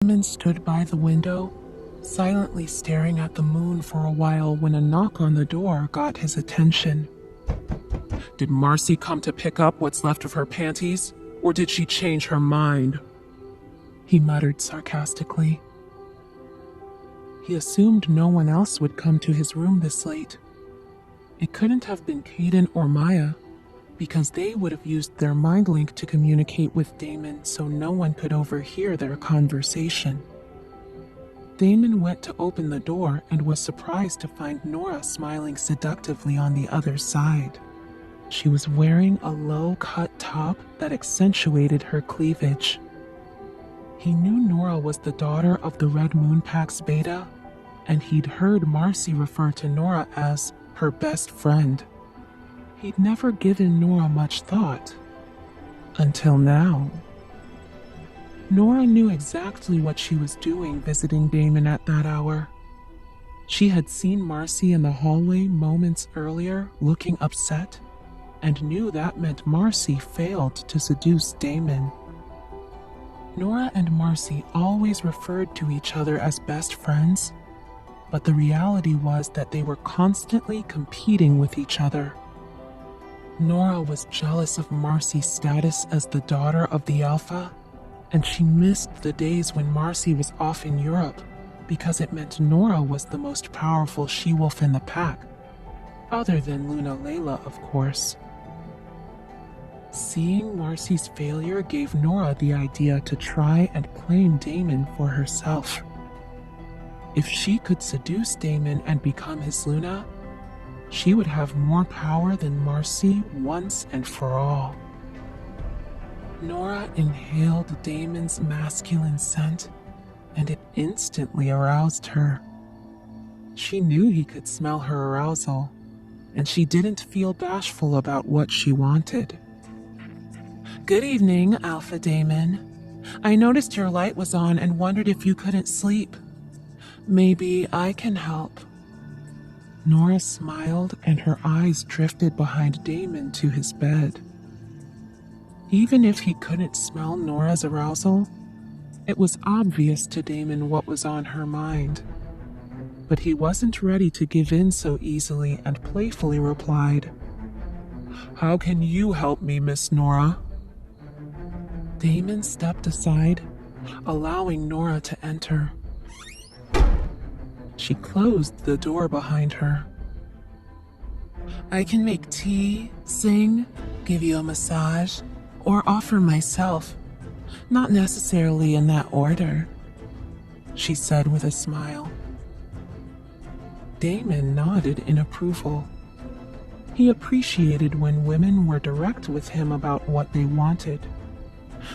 Damon stood by the window, silently staring at the moon for a while when a knock on the door got his attention. Did Marcy come to pick up what's left of her panties, or did she change her mind? He muttered sarcastically. He assumed no one else would come to his room this late. It couldn't have been Caden or Maya, because they would have used their mind link to communicate with Damon so no one could overhear their conversation. Damon went to open the door and was surprised to find Nora smiling seductively on the other side. She was wearing a low-cut top that accentuated her cleavage. He knew Nora was the daughter of the Red Moon Pack's beta, and he'd heard Marcy refer to Nora as her best friend. He'd never given Nora much thought. Until now. Nora knew exactly what she was doing visiting Damon at that hour. She had seen Marcy in the hallway moments earlier looking upset, and knew that meant Marcy failed to seduce Damon. Nora and Marcy always referred to each other as best friends, but the reality was that they were constantly competing with each other. Nora was jealous of Marcy's status as the daughter of the Alpha, and she missed the days when Marcy was off in Europe because it meant Nora was the most powerful she-wolf in the pack, other than Luna Layla, of course. Seeing Marcy's failure gave Nora the idea to try and claim Damon for herself. If she could seduce Damon and become his Luna, she would have more power than Marcy once and for all. Nora inhaled Damon's masculine scent, and it instantly aroused her. She knew he could smell her arousal, and she didn't feel bashful about what she wanted. "Good evening, Alpha Damon. I noticed your light was on and wondered if you couldn't sleep. Maybe I can help." Nora smiled, and her eyes drifted behind Damon to his bed. Even if he couldn't smell Nora's arousal, it was obvious to Damon what was on her mind. But he wasn't ready to give in so easily and playfully replied, "How can you help me, Miss Nora?" Damon stepped aside, allowing Nora to enter. She closed the door behind her. "I can make tea, sing, give you a massage, or offer myself. Not necessarily in that order," she said with a smile. Damon nodded in approval. He appreciated when women were direct with him about what they wanted.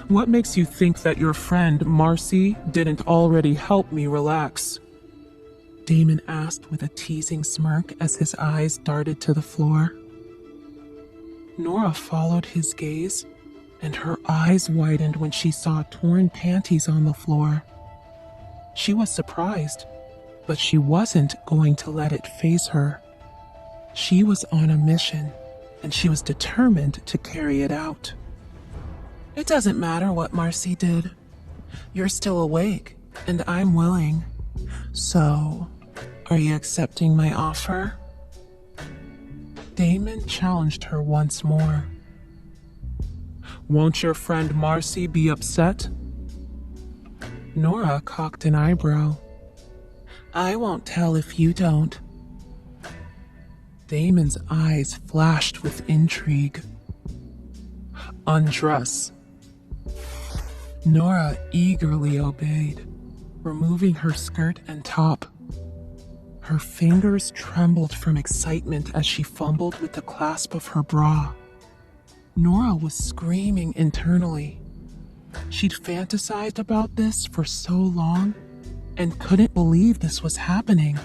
"What makes you think that your friend, Marcy, didn't already help me relax?" Damon asked with a teasing smirk as his eyes darted to the floor. Nora followed his gaze, and her eyes widened when she saw torn panties on the floor. She was surprised, but she wasn't going to let it faze her. She was on a mission, and she was determined to carry it out. "It doesn't matter what Marcy did. You're still awake, and I'm willing. So, are you accepting my offer?" Damon challenged her once more. "Won't your friend Marcy be upset?" Nora cocked an eyebrow. "I won't tell if you don't." Damon's eyes flashed with intrigue. "Undress." Nora eagerly obeyed, removing her skirt and top. Her fingers trembled from excitement as she fumbled with the clasp of her bra. Nora was screaming internally. She'd fantasized about this for so long and couldn't believe this was happening.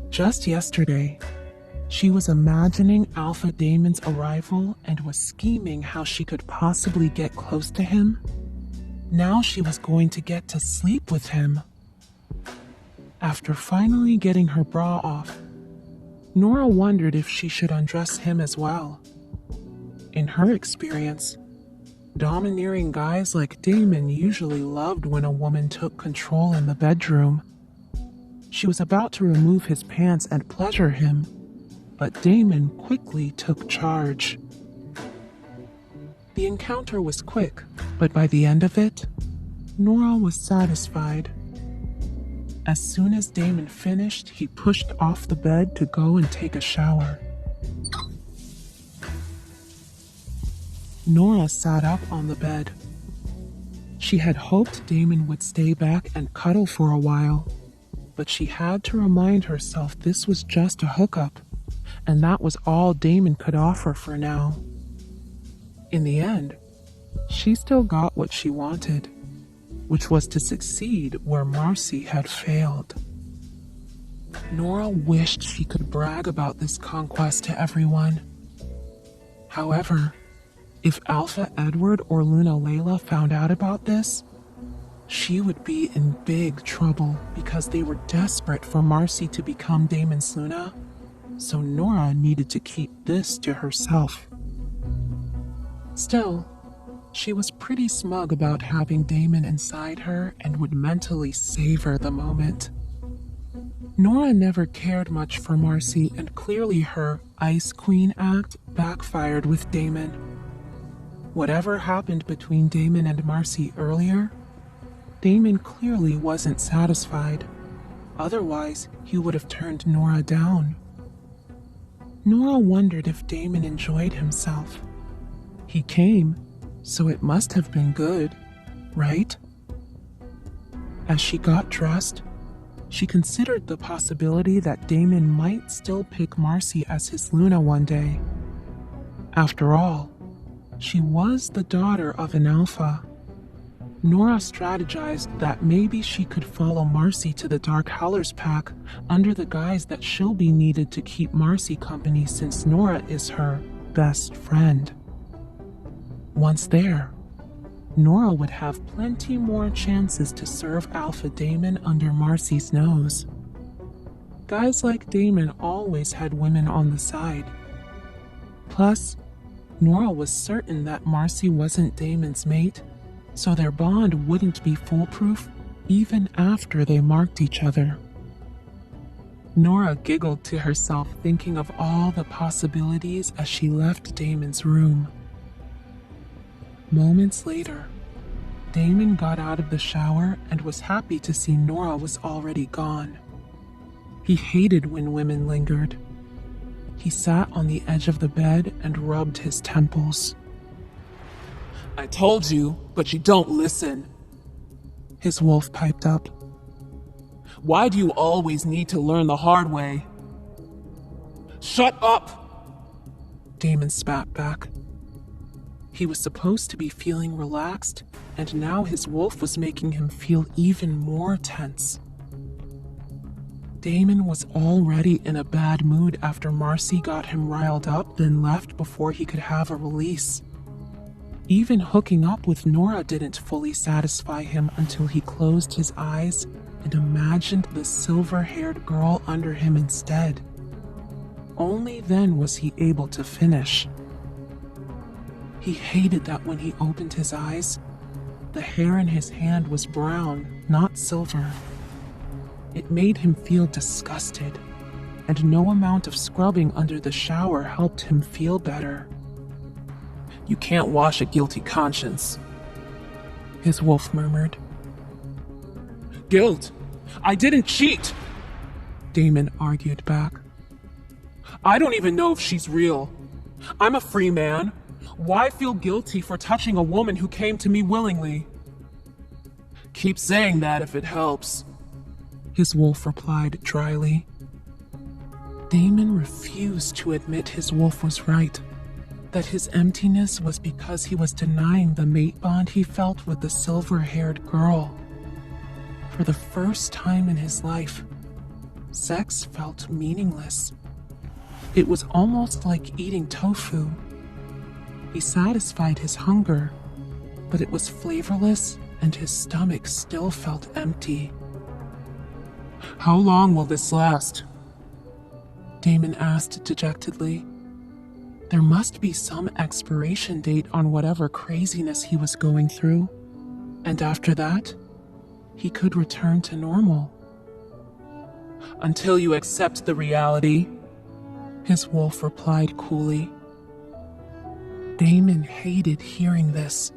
Just yesterday, she was imagining Alpha Damon's arrival and was scheming how she could possibly get close to him. Now she was going to get to sleep with him. After finally getting her bra off, Nora wondered if she should undress him as well. In her experience, Domineering guys like Damon usually loved when a woman took control in the bedroom. She was about to remove his pants and pleasure him, but Damon quickly took charge. The encounter was quick, but by the end of it, Nora was satisfied. As soon as Damon finished, he pushed off the bed to go and take a shower. Nora sat up on the bed. She had hoped Damon would stay back and cuddle for a while, but she had to remind herself this was just a hookup, and that was all Damon could offer for now. In the end, she still got what she wanted, which was to succeed where Marcy had failed. Nora wished she could brag about this conquest to everyone. However, if Alpha Edward or Luna Layla found out about this, she would be in big trouble because they were desperate for Marcy to become Damon's Luna, so Nora needed to keep this to herself. Still, she was pretty smug about having Damon inside her and would mentally savor the moment. Nora never cared much for Marcy, and clearly her Ice Queen act backfired with Damon. Whatever happened between Damon and Marcy earlier, Damon clearly wasn't satisfied. Otherwise, he would have turned Nora down. Nora wondered if Damon enjoyed himself. He came, so it must have been good, right? As she got dressed, she considered the possibility that Damon might still pick Marcy as his Luna one day. After all, she was the daughter of an alpha. Nora strategized that maybe she could follow Marcy to the Dark Howlers pack under the guise that Shilby needed to keep Marcy company since Nora is her best friend. Once there, Nora would have plenty more chances to serve Alpha Damon under Marcy's nose. Guys like Damon always had women on the side. Plus, Nora was certain that Marcy wasn't Damon's mate, so their bond wouldn't be foolproof even after they marked each other. Nora giggled to herself, thinking of all the possibilities as she left Damon's room. Moments later, Damon got out of the shower and was happy to see Nora was already gone. He hated when women lingered. He sat on the edge of the bed and rubbed his temples. I told you, but you don't listen. His wolf piped up. Why do you always need to learn the hard way? Shut up! Damon spat back. He was supposed to be feeling relaxed, and now his wolf was making him feel even more tense. Damon was already in a bad mood after Marcy got him riled up, then left before he could have a release. Even hooking up with Nora didn't fully satisfy him until he closed his eyes and imagined the silver-haired girl under him instead. Only then was he able to finish. He hated that when he opened his eyes, the hair in his hand was brown, not silver. It made him feel disgusted, and no amount of scrubbing under the shower helped him feel better. You can't wash a guilty conscience, his wolf murmured. Guilt? I didn't cheat, Damon argued back. I don't even know if she's real. I'm a free man. Why feel guilty for touching a woman who came to me willingly? Keep saying that if it helps, his wolf replied dryly. Damon refused to admit his wolf was right, that his emptiness was because he was denying the mate bond he felt with the silver-haired girl. For the first time in his life, sex felt meaningless. It was almost like eating tofu. He satisfied his hunger, but it was flavorless and his stomach still felt empty. How long will this last? Damon asked dejectedly. There must be some expiration date on whatever craziness he was going through, and after that, he could return to normal. Until you accept the reality. His wolf replied coolly. Damon hated hearing this.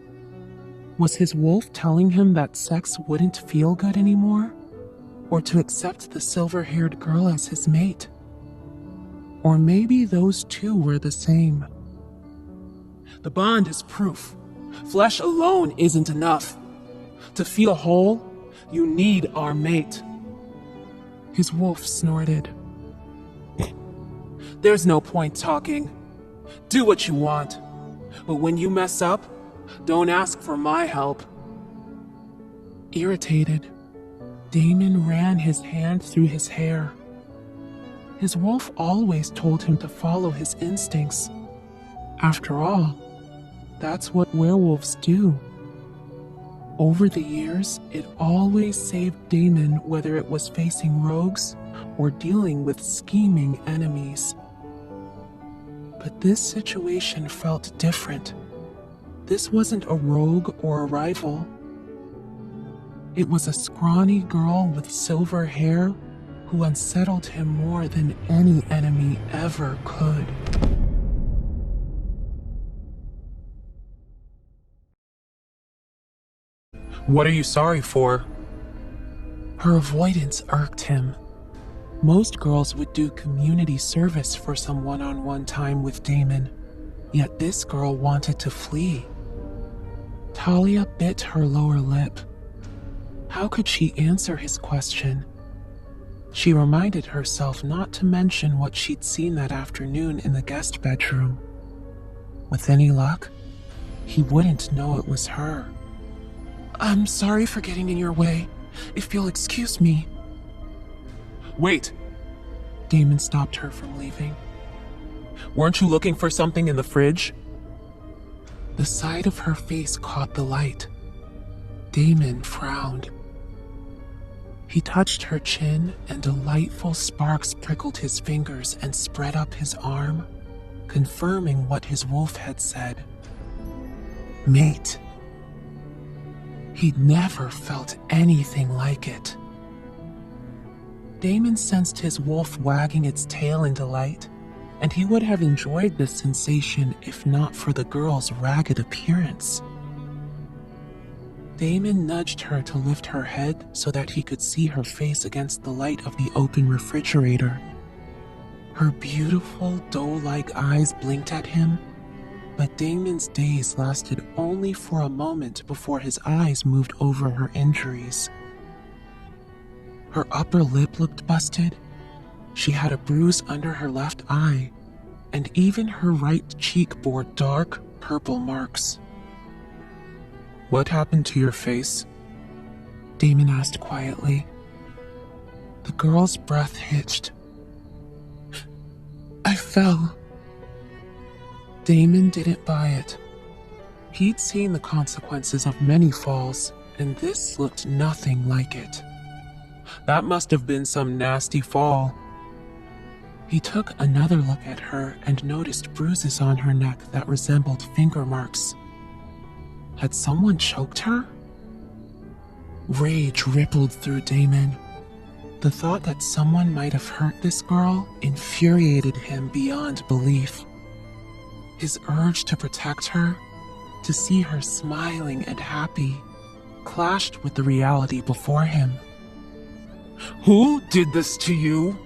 Was his wolf telling him that sex wouldn't feel good anymore? Or to accept the silver-haired girl as his mate? Or maybe those two were the same. The bond is proof. Flesh alone isn't enough. To feel whole, you need our mate. His wolf snorted. There's no point talking. Do what you want. But when you mess up, don't ask for my help. Irritated, Damon ran his hand through his hair. His wolf always told him to follow his instincts. After all, that's what werewolves do. Over the years, it always saved Damon, whether it was facing rogues or dealing with scheming enemies. But this situation felt different. This wasn't a rogue or a rival. It was a scrawny girl with silver hair who unsettled him more than any enemy ever could. What are you sorry for? Her avoidance irked him. Most girls would do community service for some one-on-one time with Damon, yet this girl wanted to flee. Talia bit her lower lip. How could she answer his question? She reminded herself not to mention what she'd seen that afternoon in the guest bedroom. With any luck, he wouldn't know it was her. I'm sorry for getting in your way, if you'll excuse me. Wait. Damon stopped her from leaving. Weren't you looking for something in the fridge? The side of her face caught the light. Damon frowned. He touched her chin, and delightful sparks prickled his fingers and spread up his arm, confirming what his wolf had said. Mate. He'd never felt anything like it. Damon sensed his wolf wagging its tail in delight, and he would have enjoyed this sensation if not for the girl's ragged appearance. Damon nudged her to lift her head so that he could see her face against the light of the open refrigerator. Her beautiful, doe-like eyes blinked at him, but Damon's daze lasted only for a moment before his eyes moved over her injuries. Her upper lip looked busted. She had a bruise under her left eye, and even her right cheek bore dark, purple marks. What happened to your face? Damon asked quietly. The girl's breath hitched. I fell. Damon didn't buy it. He'd seen the consequences of many falls, and this looked nothing like it. That must have been some nasty fall. He took another look at her and noticed bruises on her neck that resembled finger marks. Had someone choked her? Rage rippled through Damon. The thought that someone might have hurt this girl infuriated him beyond belief. His urge to protect her, to see her smiling and happy, clashed with the reality before him. Who did this to you?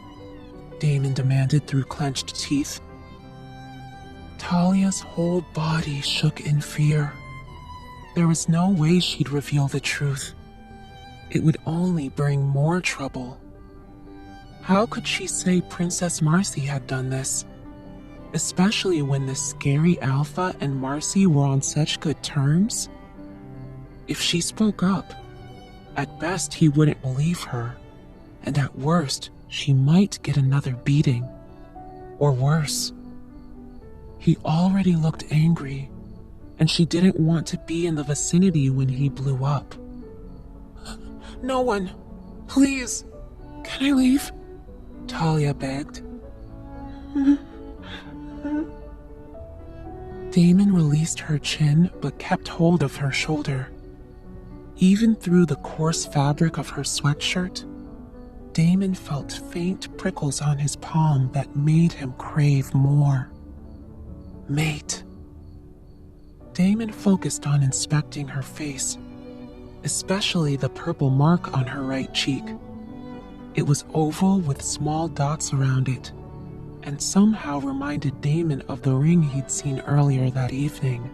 Damon demanded through clenched teeth. Talia's whole body shook in fear. There was no way she'd reveal the truth. It would only bring more trouble. How could she say Princess Marcy had done this? Especially when the scary Alpha and Marcy were on such good terms? If she spoke up, at best he wouldn't believe her, and at worst she might get another beating. Or worse. He already looked angry, and she didn't want to be in the vicinity when he blew up. No one! Please! Can I leave? Talia begged. Damon released her chin but kept hold of her shoulder. Even through the coarse fabric of her sweatshirt, Damon felt faint prickles on his palm that made him crave more. Mate. Damon focused on inspecting her face, especially the purple mark on her right cheek. It was oval with small dots around it, and somehow reminded Damon of the ring he'd seen earlier that evening,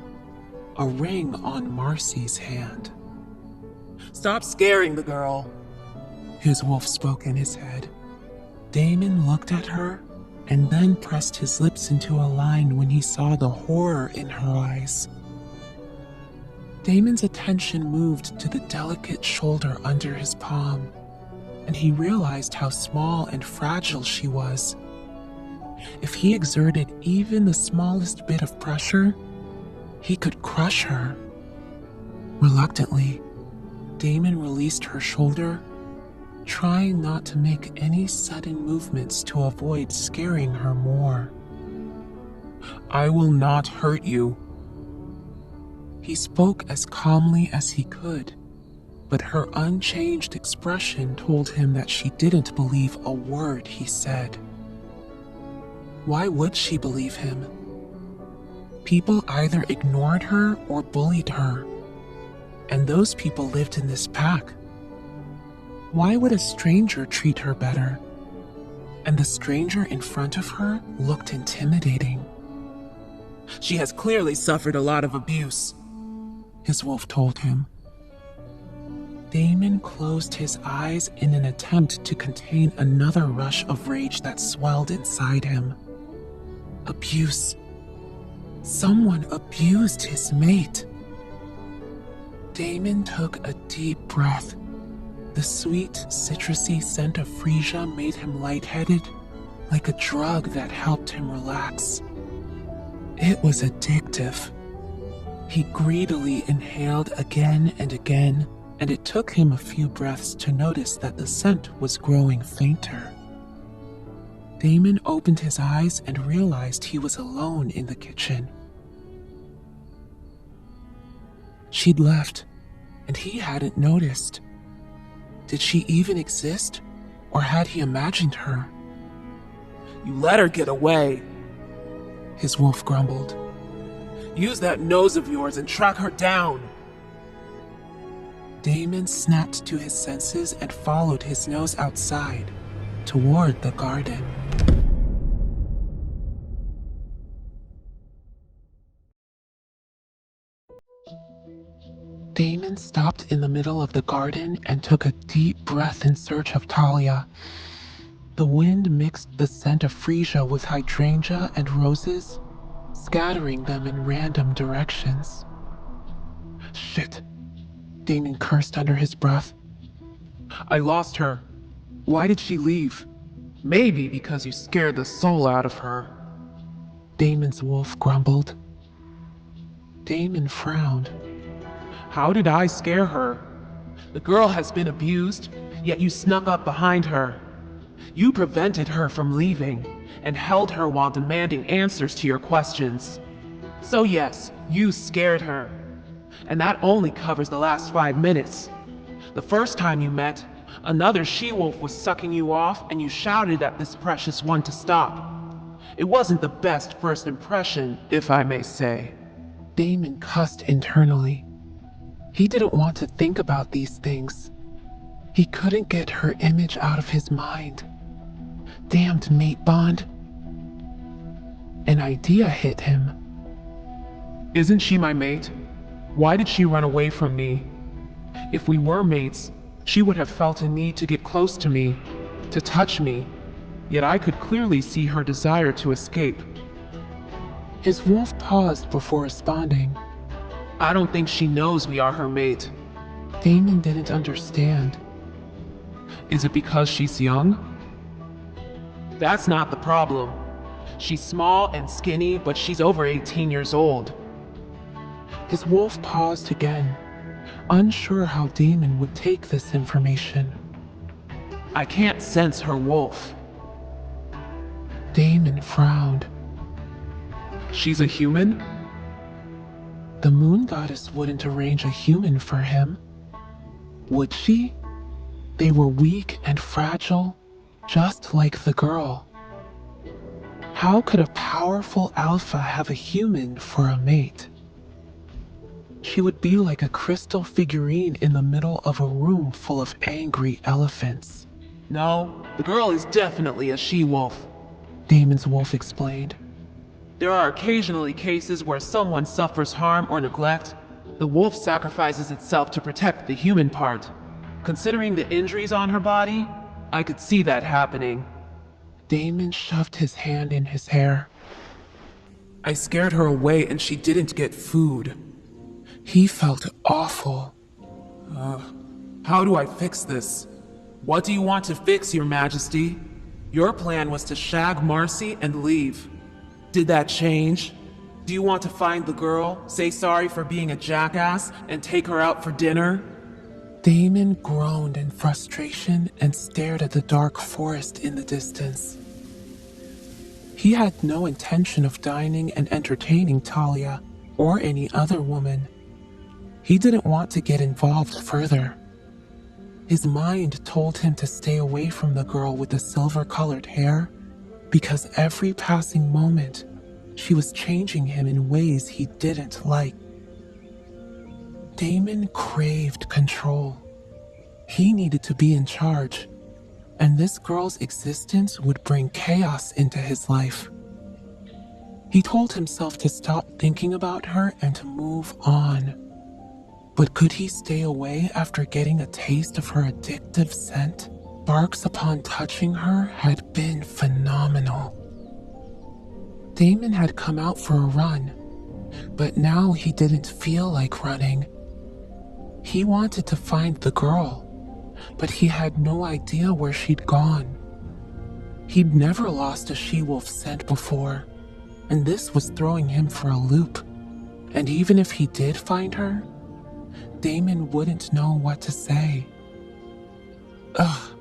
a ring on Marcy's hand. Stop scaring the girl. His wolf spoke in his head. Damon looked at her and then pressed his lips into a line when he saw the horror in her eyes. Damon's attention moved to the delicate shoulder under his palm, and he realized how small and fragile she was. If he exerted even the smallest bit of pressure, he could crush her. Reluctantly, Damon released her shoulder, trying not to make any sudden movements to avoid scaring her more. I will not hurt you. He spoke as calmly as he could, but her unchanged expression told him that she didn't believe a word he said. Why would she believe him? People either ignored her or bullied her, and those people lived in this pack. Why would a stranger treat her better? And the stranger in front of her looked intimidating. She has clearly suffered a lot of abuse, his wolf told him. Damon closed his eyes in an attempt to contain another rush of rage that swelled inside him. Abuse. Someone abused his mate. Damon took a deep breath. The sweet, citrusy scent of freesia made him lightheaded, like a drug that helped him relax. It was addictive. He greedily inhaled again and again, and it took him a few breaths to notice that the scent was growing fainter. Damon opened his eyes and realized he was alone in the kitchen. She'd left, and he hadn't noticed. Did she even exist, or had he imagined her? You let her get away, his wolf grumbled. Use that nose of yours and track her down. Damon snapped to his senses and followed his nose outside, toward the garden. Damon stopped in the middle of the garden and took a deep breath in search of Talia. The wind mixed the scent of freesia with hydrangea and roses, scattering them in random directions. Shit, Damon cursed under his breath. I lost her. Why did she leave? Maybe because you scared the soul out of her. Damon's wolf grumbled. Damon frowned. How did I scare her? The girl has been abused, yet you snuck up behind her. You prevented her from leaving and held her while demanding answers to your questions. So yes, you scared her. And that only covers the last 5 minutes. The first time you met, another she-wolf was sucking you off and you shouted at this precious one to stop. It wasn't the best first impression, if I may say. Damon cussed internally. He didn't want to think about these things. He couldn't get her image out of his mind. Damned mate bond. An idea hit him. Isn't she my mate? Why did she run away from me? If we were mates, she would have felt a need to get close to me, to touch me, yet I could clearly see her desire to escape. His wolf paused before responding. I don't think she knows we are her mate. Damon didn't understand. Is it because she's young? That's not the problem. She's small and skinny, but she's over 18 years old. His wolf paused again, unsure how Damon would take this information. I can't sense her wolf. Damon frowned. She's a human? The moon goddess wouldn't arrange a human for him, would she? They were weak and fragile, just like the girl. How could a powerful alpha have a human for a mate? She would be like a crystal figurine in the middle of a room full of angry elephants. No, the girl is definitely a she-wolf. Damon's wolf explained. There are occasionally cases where someone suffers harm or neglect. The wolf sacrifices itself to protect the human part. Considering the injuries on her body, I could see that happening. Damon shoved his hand in his hair. I scared her away and she didn't get food. He felt awful. How do I fix this? What do you want to fix, Your Majesty? Your plan was to shag Marcy and leave. Did that change? Do you want to find the girl, say sorry for being a jackass, and take her out for dinner? Damon groaned in frustration and stared at the dark forest in the distance. He had no intention of dining and entertaining Talia or any other woman. He didn't want to get involved further. His mind told him to stay away from the girl with the silver-colored hair because every passing moment, she was changing him in ways he didn't like. Damon craved control. He needed to be in charge, and this girl's existence would bring chaos into his life. He told himself to stop thinking about her and to move on. But could he stay away after getting a taste of her addictive scent? Barks upon touching her had been phenomenal. Damon had come out for a run, but now he didn't feel like running. He wanted to find the girl, but he had no idea where she'd gone. He'd never lost a she-wolf scent before, and this was throwing him for a loop. And even if he did find her, Damon wouldn't know what to say. Ugh,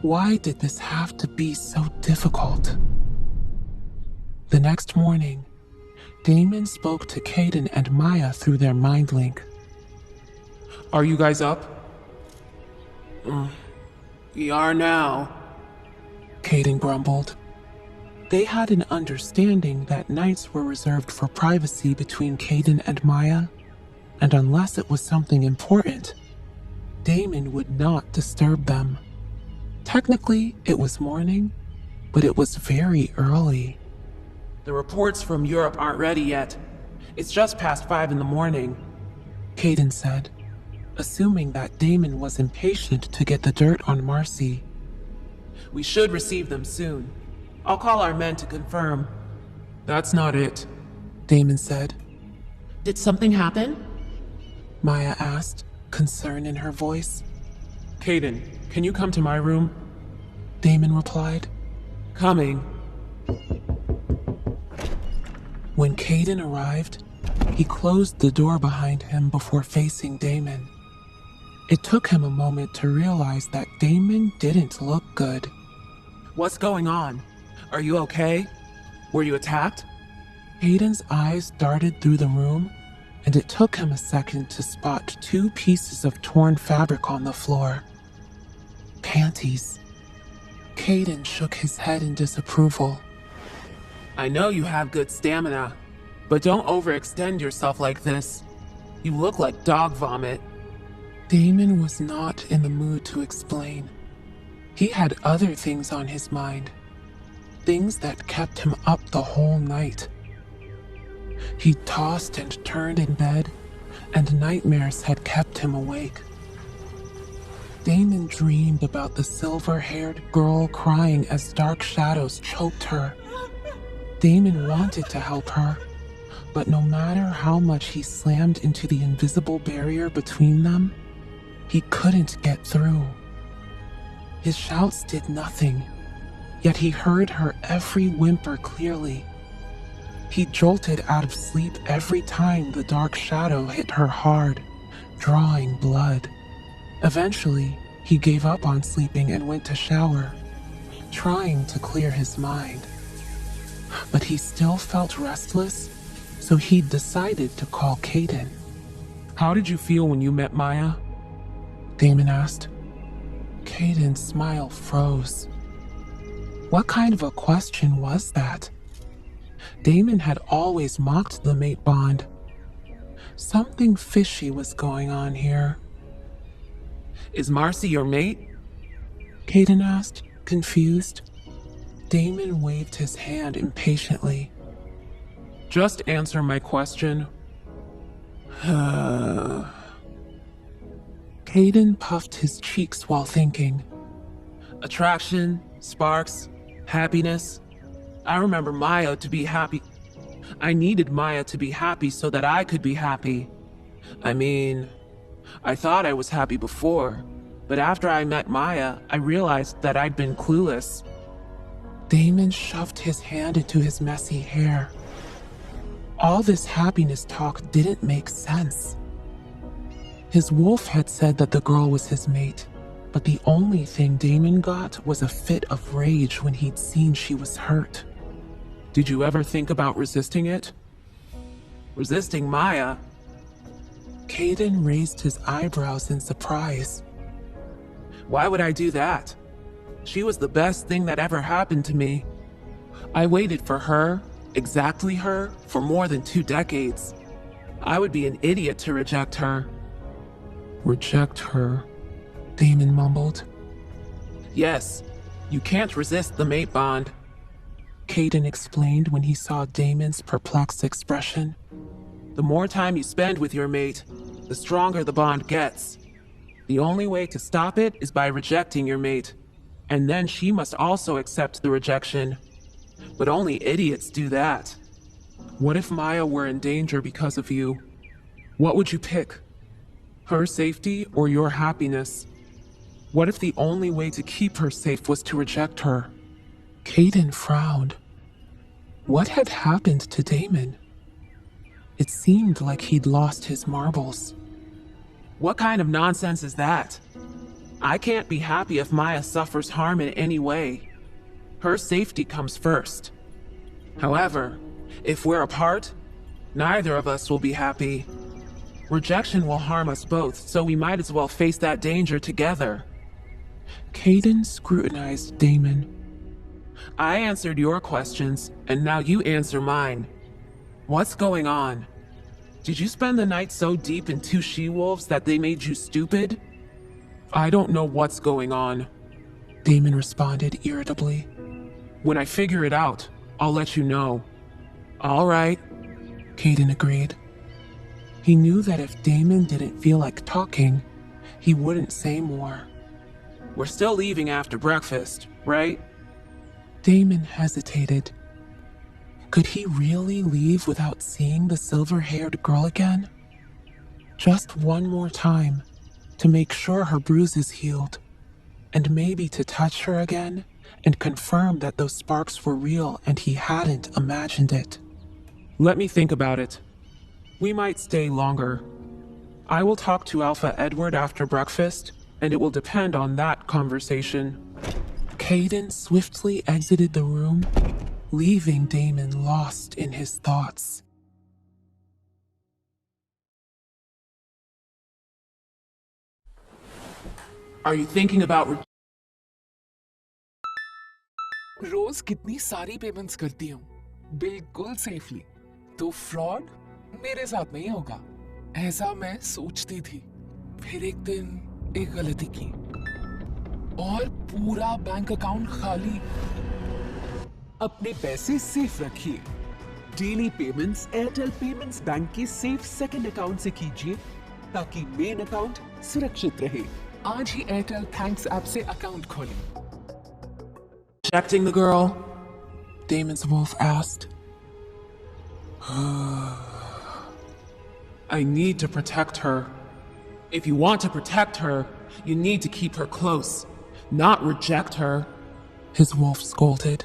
why did this have to be so difficult? The next morning, Damon spoke to Caden and Maya through their mind link. Are you guys up? We are now, Caden grumbled. They had an understanding that nights were reserved for privacy between Caden and Maya, and unless it was something important, Damon would not disturb them. Technically, it was morning, but it was very early. The reports from Europe aren't ready yet. It's just past 5 in the morning, Caden said, assuming that Damon was impatient to get the dirt on Marcy. We should receive them soon. I'll call our men to confirm. That's not it, Damon said. Did something happen? Maya asked, concern in her voice. Caden, can you come to my room? Damon replied. Coming. When Caden arrived, he closed the door behind him before facing Damon. It took him a moment to realize that Damon didn't look good. What's going on? Are you okay? Were you attacked? Caden's eyes darted through the room, and it took him a second to spot 2 pieces of torn fabric on the floor. Panties. Caden shook his head in disapproval. I know you have good stamina, but don't overextend yourself like this. You look like dog vomit. Damon was not in the mood to explain. He had other things on his mind. Things that kept him up the whole night. He tossed and turned in bed, and nightmares had kept him awake. Damon dreamed about the silver-haired girl crying as dark shadows choked her. Damon wanted to help her, but no matter how much he slammed into the invisible barrier between them, he couldn't get through. His shouts did nothing, yet he heard her every whimper clearly. He jolted out of sleep every time the dark shadow hit her hard, drawing blood. Eventually, he gave up on sleeping and went to shower, trying to clear his mind. But he still felt restless, so he'd decided to call Caden. How did you feel when you met Maya? Damon asked. Caden's smile froze. What kind of a question was that? Damon had always mocked the mate bond. Something fishy was going on here. Is Marcy your mate? Caden asked, confused. Damon waved his hand impatiently. Just answer my question. Caden puffed his cheeks while thinking. Attraction, sparks, happiness. I remember Maya to be happy. I needed Maya to be happy so that I could be happy. I mean, I thought I was happy before, but after I met Maya, I realized that I'd been clueless. Damon shoved his hand into his messy hair. All this happiness talk didn't make sense. His wolf had said that the girl was his mate, but the only thing Damon got was a fit of rage when he'd seen she was hurt. Did you ever think about resisting it? Resisting Maya? Caden raised his eyebrows in surprise. Why would I do that? She was the best thing that ever happened to me. I waited for her, exactly her, for more than 2 decades. I would be an idiot to reject her. Reject her, Damon mumbled. Yes, you can't resist the mate bond. Caden explained when he saw Damon's perplexed expression. The more time you spend with your mate, the stronger the bond gets. The only way to stop it is by rejecting your mate, and then she must also accept the rejection. But only idiots do that. What if Maya were in danger because of you? What would you pick? Her safety or your happiness? What if the only way to keep her safe was to reject her? Caden frowned. What had happened to Damon? It seemed like he'd lost his marbles. What kind of nonsense is that? I can't be happy if Maya suffers harm in any way. Her safety comes first. However, if we're apart, neither of us will be happy. Rejection will harm us both, so we might as well face that danger together. Caden scrutinized Damon. I answered your questions, and now you answer mine. What's going on? Did you spend the night so deep in 2 she-wolves that they made you stupid? I don't know what's going on, Damon responded irritably. When I figure it out, I'll let you know. All right, Caden agreed. He knew that if Damon didn't feel like talking, he wouldn't say more. We're still leaving after breakfast, right? Damon hesitated. Could he really leave without seeing the silver-haired girl again? Just one more time, to make sure her bruises healed, and maybe to touch her again and confirm that those sparks were real and he hadn't imagined it. Let me think about it. We might stay longer. I will talk to Alpha Edward after breakfast, and it will depend on that conversation. Caden swiftly exited the room, leaving Damon lost in his thoughts. Are you thinking about रोज कितनी सारी payments करती हूँ बिल्कुल safely, तो fraud मेरे साथ नहीं होगा ऐसा मैं सोचती थी। फिर एक दिन एक गलती की और पूरा बैंक अकाउंट खाली। अपने पैसे सेफ रखिए। Daily payments Airtel payments bank के सेफ सेकंड अकाउंट से कीजिए ताकि मेन अकाउंट सुरक्षित रहे। आज ही एयरटेल थैंक्स ऐप से अकाउंट खोलें। rejecting the girl? Damon's wolf asked. I need to protect her. If you want to protect her, you need to keep her close, not reject her. His wolf scolded.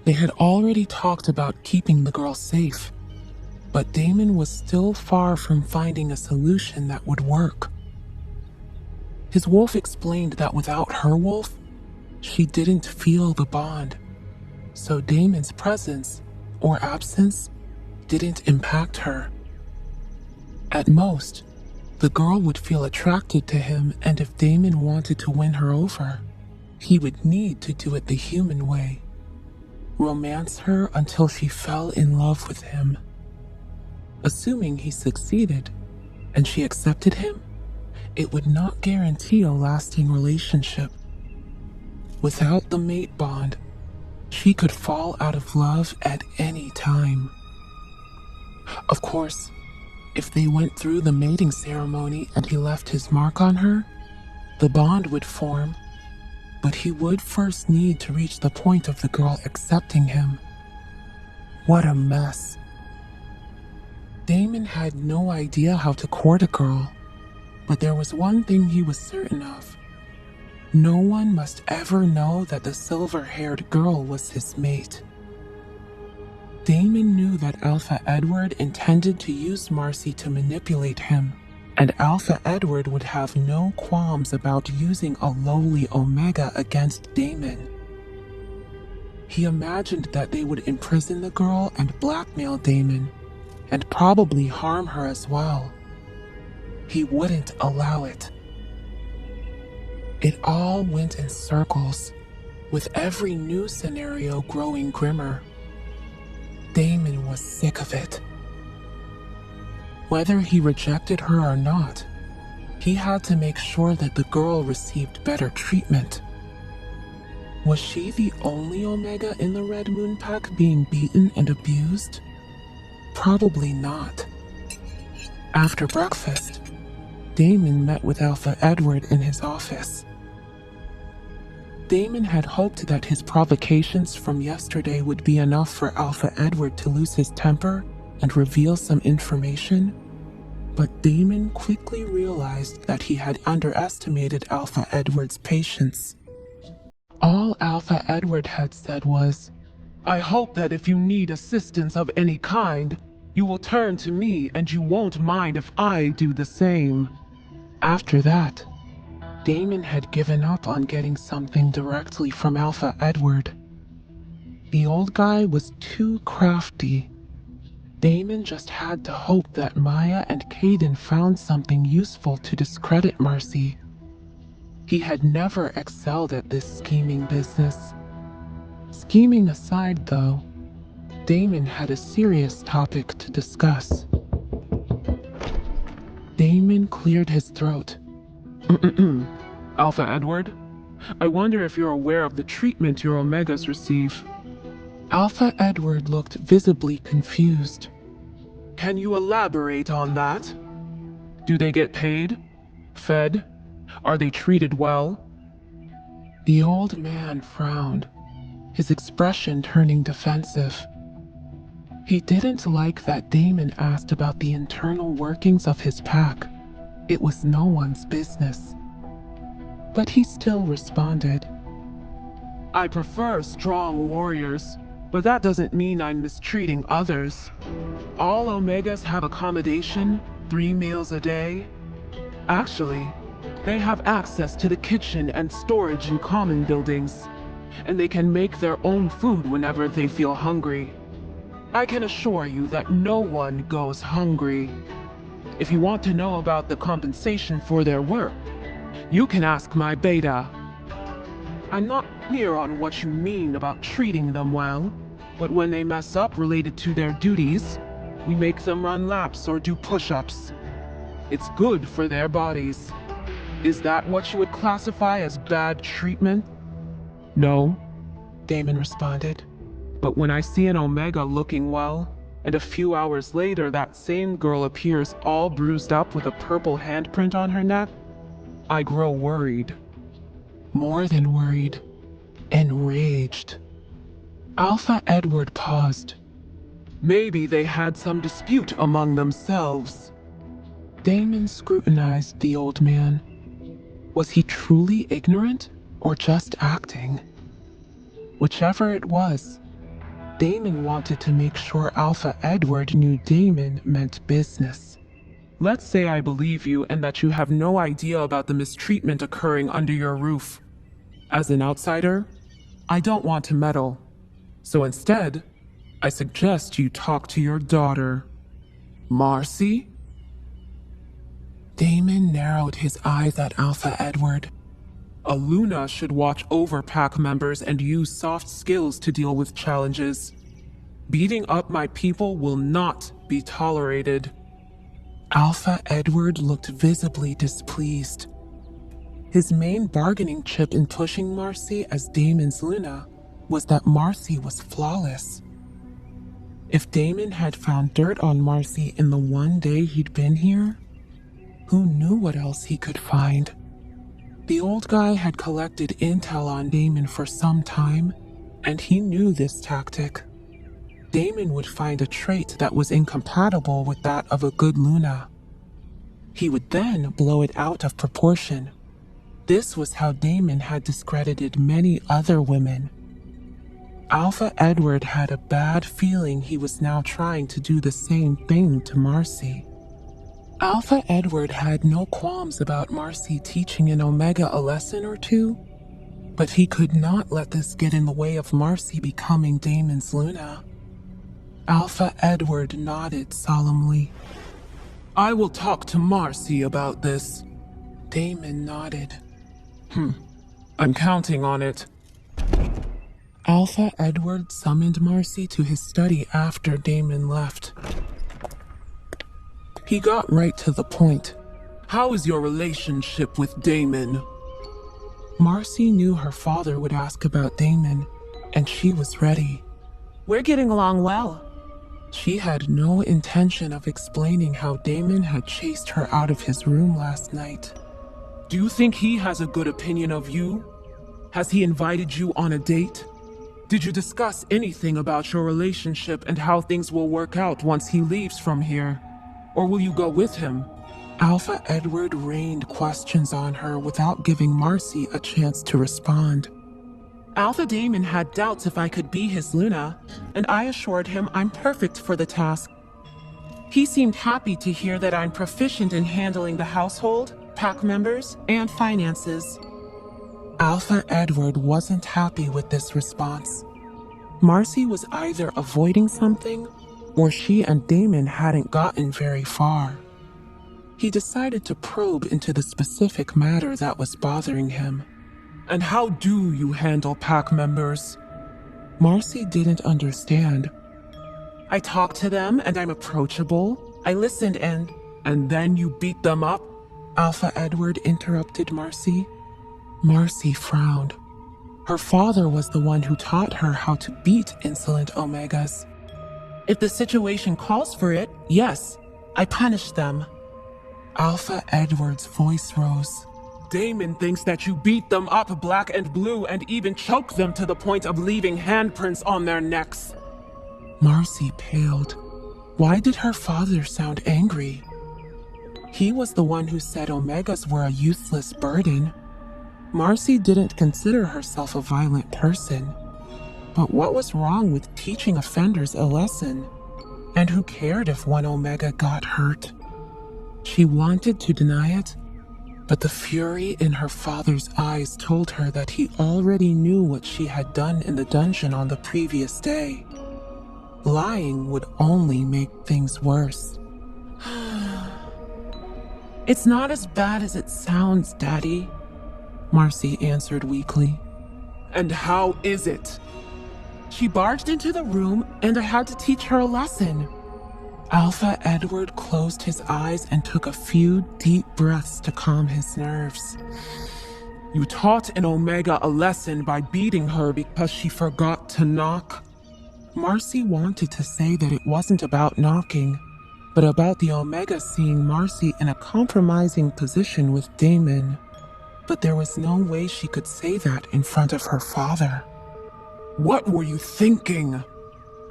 They had already talked about keeping the girl safe, but Damon was still far from finding a solution that would work. His wolf explained that without her wolf, she didn't feel the bond, so Damon's presence, or absence, didn't impact her. At most, the girl would feel attracted to him, and if Damon wanted to win her over, he would need to do it the human way. Romance her until she fell in love with him. Assuming he succeeded, and she accepted him, it would not guarantee a lasting relationship. Without the mate bond, she could fall out of love at any time. Of course, if they went through the mating ceremony and he left his mark on her, the bond would form, but he would first need to reach the point of the girl accepting him. What a mess. Damon had no idea how to court a girl, but there was one thing he was certain of. No one must ever know that the silver-haired girl was his mate. Damon knew that Alpha Edward intended to use Marcy to manipulate him, and Alpha Edward would have no qualms about using a lowly Omega against Damon. He imagined that they would imprison the girl and blackmail Damon, and probably harm her as well. He wouldn't allow it. It all went in circles, with every new scenario growing grimmer. Damon was sick of it. Whether he rejected her or not, he had to make sure that the girl received better treatment. Was she the only Omega in the Red Moon Pack being beaten and abused? Probably not. After breakfast, Damon met with Alpha Edward in his office. Damon had hoped that his provocations from yesterday would be enough for Alpha Edward to lose his temper and reveal some information, but Damon quickly realized that he had underestimated Alpha Edward's patience. All Alpha Edward had said was, I hope that if you need assistance of any kind, you will turn to me and you won't mind if I do the same. After that, Damon had given up on getting something directly from Alpha Edward. The old guy was too crafty. Damon just had to hope that Maya and Caden found something useful to discredit Marcy. He had never excelled at this scheming business. Scheming aside, though, Damon had a serious topic to discuss. Damon cleared his throat. Alpha Edward, I wonder if you're aware of the treatment your Omegas receive. Alpha Edward looked visibly confused. Can you elaborate on that? Do they get paid? Fed? Are they treated well? The old man frowned, his expression turning defensive. He didn't like that Damon asked about the internal workings of his pack. It was no one's business. But he still responded. I prefer strong warriors, but that doesn't mean I'm mistreating others. All Omegas have accommodation, 3 meals a day. Actually, they have access to the kitchen and storage in common buildings, and they can make their own food whenever they feel hungry. I can assure you that no one goes hungry. If you want to know about the compensation for their work, you can ask my beta. I'm not clear on what you mean about treating them well, but when they mess up related to their duties, we make them run laps or do push-ups. It's good for their bodies. Is that what you would classify as bad treatment? No, Damon responded. But when I see an Omega looking well, and a few hours later that same girl appears all bruised up with a purple handprint on her neck, I grow worried. More than worried, enraged. Alpha Edward paused. Maybe they had some dispute among themselves. Damon scrutinized the old man. Was he truly ignorant, or just acting? Whichever it was, Damon wanted to make sure Alpha Edward knew Damon meant business. Let's say I believe you and that you have no idea about the mistreatment occurring under your roof. As an outsider, I don't want to meddle. So instead, I suggest you talk to your daughter. Marcy? Damon narrowed his eyes at Alpha Edward. A Luna should watch over pack members and use soft skills to deal with challenges. Beating up my people will not be tolerated. Alpha Edward looked visibly displeased. His main bargaining chip in pushing Marcy as Damon's Luna was that Marcy was flawless. If Damon had found dirt on Marcy in the one day he'd been here, who knew what else he could find? The old guy had collected intel on Damon for some time, and he knew this tactic. Damon would find a trait that was incompatible with that of a good Luna. He would then blow it out of proportion. This was how Damon had discredited many other women. Alpha Edward had a bad feeling he was now trying to do the same thing to Marcy. Alpha Edward had no qualms about Marcy teaching an Omega a lesson or two, but he could not let this get in the way of Marcy becoming Damon's Luna. Alpha Edward nodded solemnly. I will talk to Marcy about this. Damon nodded. I'm counting on it. Alpha Edward summoned Marcy to his study after Damon left. He got right to the point. How is your relationship with Damon? Marcy knew her father would ask about Damon, and she was ready. We're getting along well. She had no intention of explaining how Damon had chased her out of his room last night. Do you think he has a good opinion of you? Has he invited you on a date? Did you discuss anything about your relationship and how things will work out once he leaves from here? Or will you go with him? Alpha Edward rained questions on her without giving Marcy a chance to respond. Alpha Damon had doubts if I could be his Luna, and I assured him I'm perfect for the task. He seemed happy to hear that I'm proficient in handling the household, pack members, and finances. Alpha Edward wasn't happy with this response. Marcy was either avoiding something, or she and Damon hadn't gotten very far. He decided to probe into the specific matter that was bothering him. And how do you handle pack members? Marcy didn't understand. I talk to them and I'm approachable. I listened and... And then you beat them up? Alpha Edward interrupted Marcy. Marcy frowned. Her father was the one who taught her how to beat insolent Omegas. If the situation calls for it, yes, I punish them. Alpha Edward's voice rose. Damon thinks that you beat them up black and blue and even choke them to the point of leaving handprints on their necks. Marcy paled. Why did her father sound angry? He was the one who said Omegas were a useless burden. Marcy didn't consider herself a violent person. But what was wrong with teaching offenders a lesson? And who cared if one Omega got hurt? She wanted to deny it, but the fury in her father's eyes told her that he already knew what she had done in the dungeon on the previous day. Lying would only make things worse. It's not as bad as it sounds, Daddy, Marcy answered weakly. And how is it? She barged into the room and I had to teach her a lesson. Alpha Edward closed his eyes and took a few deep breaths to calm his nerves. You taught an Omega a lesson by beating her because she forgot to knock? Marcy wanted to say that it wasn't about knocking, but about the Omega seeing Marcy in a compromising position with Damon. But there was no way she could say that in front of her father. What were you thinking?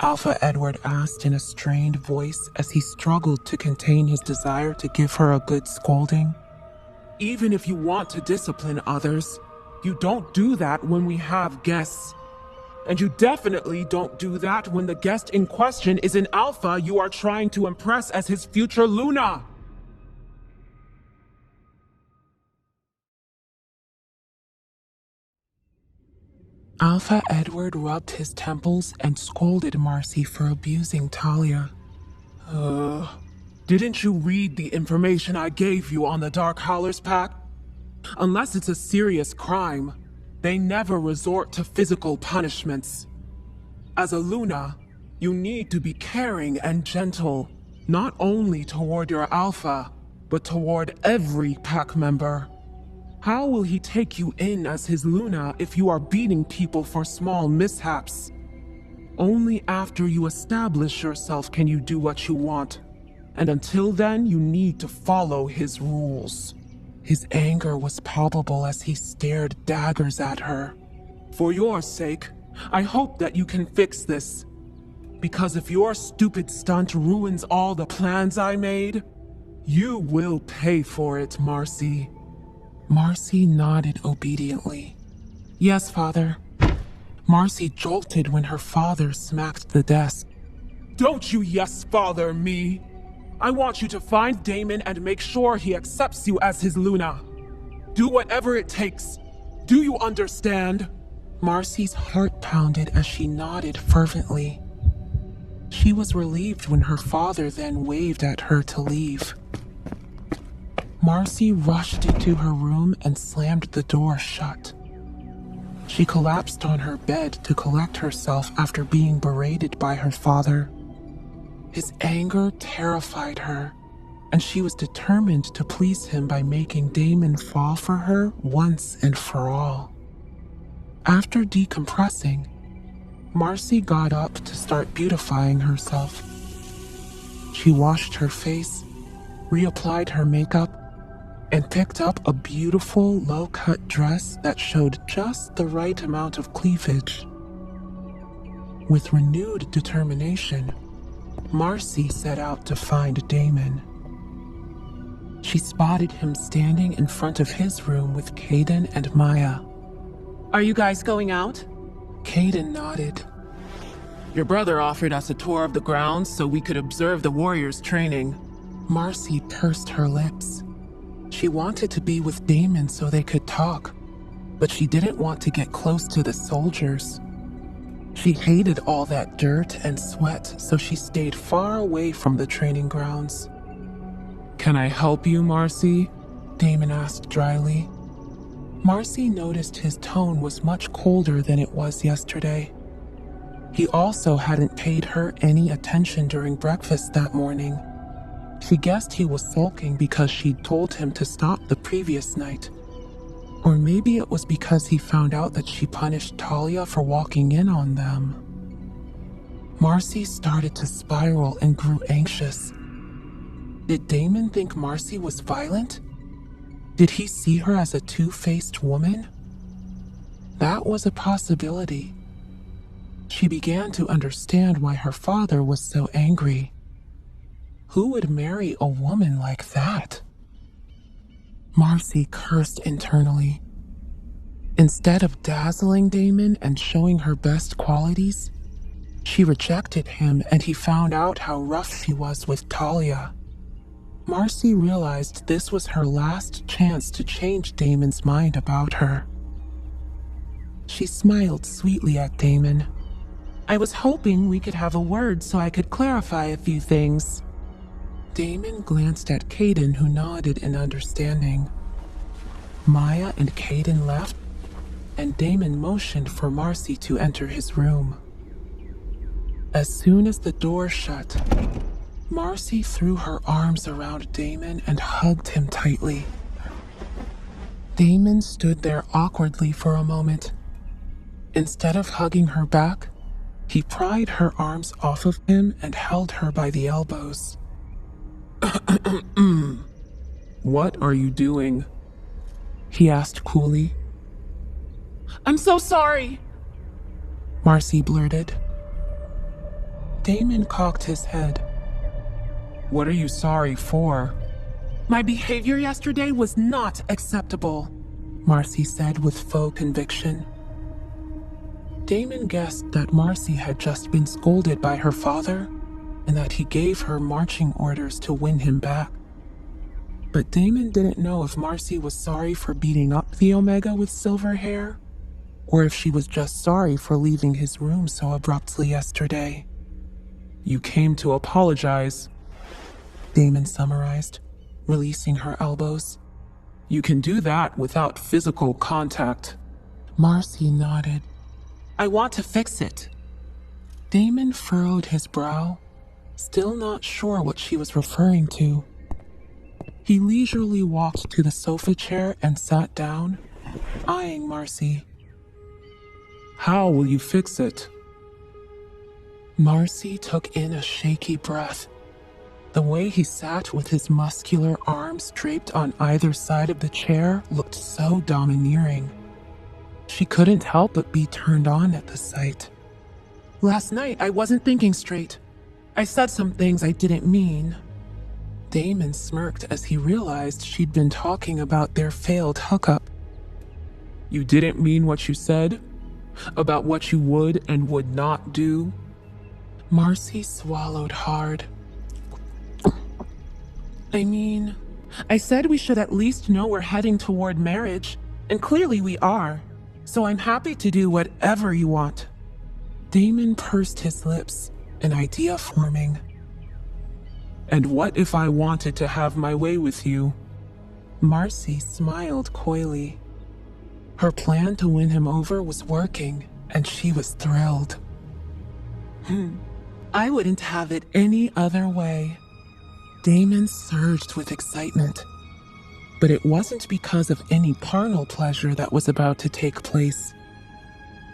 Alpha Edward asked in a strained voice as he struggled to contain his desire to give her a good scolding. Even if you want to discipline others, you don't do that when we have guests. And you definitely don't do that when the guest in question is an Alpha you are trying to impress as his future Luna. Alpha Edward rubbed his temples and scolded Marcy for abusing Talia. Didn't you read the information I gave you on the Dark Howlers Pact? Unless it's a serious crime, they never resort to physical punishments. As a Luna, you need to be caring and gentle, not only toward your Alpha, but toward every pack member. How will he take you in as his Luna if you are beating people for small mishaps? Only after you establish yourself can you do what you want, and until then you need to follow his rules. His anger was palpable as he stared daggers at her. For your sake, I hope that you can fix this. Because if your stupid stunt ruins all the plans I made, you will pay for it, Marcy. Marcy nodded obediently. Yes, Father. Marcy jolted when her father smacked the desk. Don't you yes, Father, me. I want you to find Damon and make sure he accepts you as his Luna. Do whatever it takes. Do you understand? Marcy's heart pounded as she nodded fervently. She was relieved when her father then waved at her to leave. Marcy rushed into her room and slammed the door shut. She collapsed on her bed to collect herself after being berated by her father. His anger terrified her, and she was determined to please him by making Damon fall for her once and for all. After decompressing, Marcy got up to start beautifying herself. She washed her face, reapplied her makeup, and picked up a beautiful low-cut dress that showed just the right amount of cleavage. With renewed determination, Marcy set out to find Damon. She spotted him standing in front of his room with Caden and Maya. Are you guys going out? Caden nodded. Your brother offered us a tour of the grounds so we could observe the warriors training. Marcy pursed her lips. She wanted to be with Damon so they could talk, but she didn't want to get close to the soldiers. She hated all that dirt and sweat, so she stayed far away from the training grounds. Can I help you, Marcy? Damon asked dryly. Marcy noticed his tone was much colder than it was yesterday. He also hadn't paid her any attention during breakfast that morning. She guessed he was sulking because she'd told him to stop the previous night. Or maybe it was because he found out that she punished Talia for walking in on them. Marcy started to spiral and grew anxious. Did Damon think Marcy was violent? Did he see her as a two-faced woman? That was a possibility. She began to understand why her father was so angry. Who would marry a woman like that? Marcy cursed internally. Instead of dazzling Damon and showing her best qualities, she rejected him and he found out how rough she was with Talia. Marcy realized this was her last chance to change Damon's mind about her. She smiled sweetly at Damon. I was hoping we could have a word so I could clarify a few things. Damon glanced at Caden, who nodded in understanding. Maya and Caden left, and Damon motioned for Marcy to enter his room. As soon as the door shut, Marcy threw her arms around Damon and hugged him tightly. Damon stood there awkwardly for a moment. Instead of hugging her back, he pried her arms off of him and held her by the elbows. What are you doing? He asked coolly. I'm so sorry, Marcy blurted. Damon cocked his head. What are you sorry for? My behavior yesterday was not acceptable, Marcy said with faux conviction. Damon guessed that Marcy had just been scolded by her father and that he gave her marching orders to win him back. But Damon didn't know if Marcy was sorry for beating up the Omega with silver hair, or if she was just sorry for leaving his room so abruptly yesterday. You came to apologize, Damon summarized, releasing her elbows. You can do that without physical contact. Marcy nodded. I want to fix it. Damon furrowed his brow, still not sure what she was referring to. He leisurely walked to the sofa chair and sat down, eyeing Marcy. How will you fix it? Marcy took in a shaky breath. The way he sat with his muscular arms draped on either side of the chair looked so domineering. She couldn't help but be turned on at the sight. Last night, I wasn't thinking straight. I said some things I didn't mean. Damon smirked as he realized she'd been talking about their failed hookup. You didn't mean what you said? About what you would and would not do? Marcy swallowed hard. I said we should at least know we're heading toward marriage, and clearly we are, so I'm happy to do whatever you want. Damon pursed his lips, an idea forming. And what if I wanted to have my way with you? Marcy smiled coyly. Her plan to win him over was working, and she was thrilled. I wouldn't have it any other way. Damon surged with excitement. But it wasn't because of any carnal pleasure that was about to take place.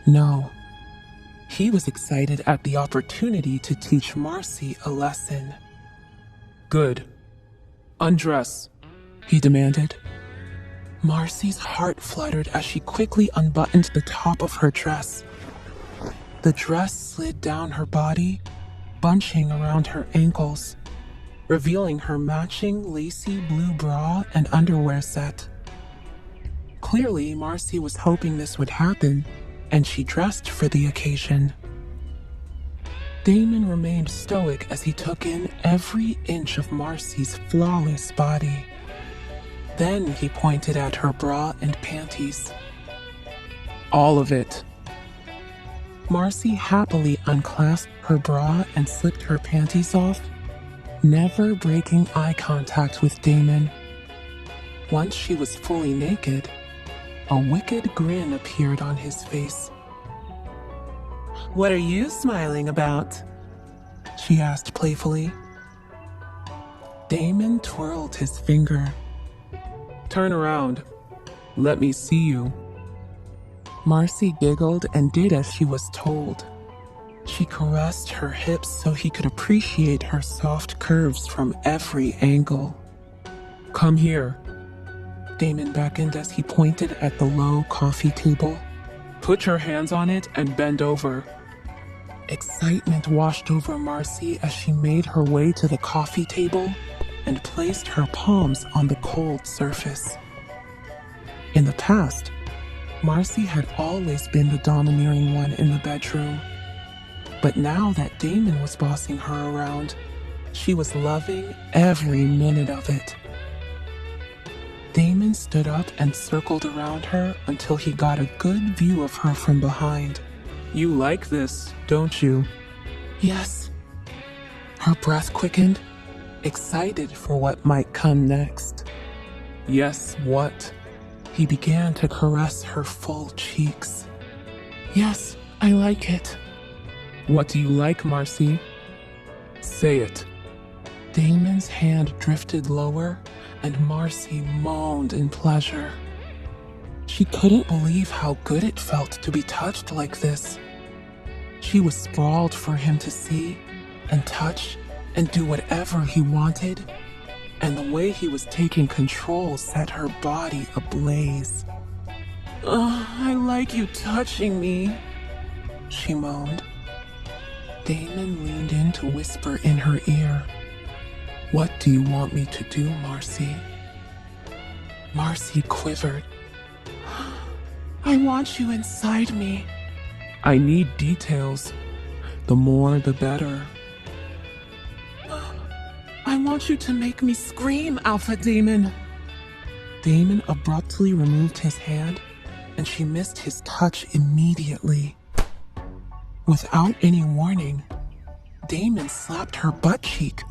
No. He was excited at the opportunity to teach Marcy a lesson. Good. Undress, he demanded. Marcy's heart fluttered as she quickly unbuttoned the top of her dress. The dress slid down her body, bunching around her ankles, revealing her matching lacy blue bra and underwear set. Clearly, Marcy was hoping this would happen, and she dressed for the occasion. Damon remained stoic as he took in every inch of Marcy's flawless body. Then he pointed at her bra and panties. all of it. Marcy happily unclasped her bra and slipped her panties off, never breaking eye contact with Damon. Once she was fully naked, a wicked grin appeared on his face. "What are you smiling about?" she asked playfully. Damon twirled his finger. Turn around. Let me see you. Marcy giggled and did as she was told. She caressed her hips so he could appreciate her soft curves from every angle. Come here. Damon beckoned as he pointed at the low coffee table. Put your hands on it and bend over. Excitement washed over Marcy as she made her way to the coffee table and placed her palms on the cold surface. In the past, Marcy had always been the domineering one in the bedroom. But now that Damon was bossing her around, she was loving every minute of it. Damon stood up and circled around her until he got a good view of her from behind. You like this, don't you? Yes. Her breath quickened, excited for what might come next. Yes, what? He began to caress her full cheeks. Yes, I like it. What do you like, Marcy? Say it. Damon's hand drifted lower, and Marcy moaned in pleasure. She couldn't believe how good it felt to be touched like this. She was sprawled for him to see and touch and do whatever he wanted, and the way he was taking control set her body ablaze. I like you touching me," she moaned. Damon leaned in to whisper in her ear. "What do you want me to do, Marcy?" Marcy quivered. "I want you inside me." I need details. The more, the better. "I want you to make me scream, Alpha Damon." Damon abruptly removed his hand, and she missed his touch immediately. Without any warning, Damon slapped her butt cheek.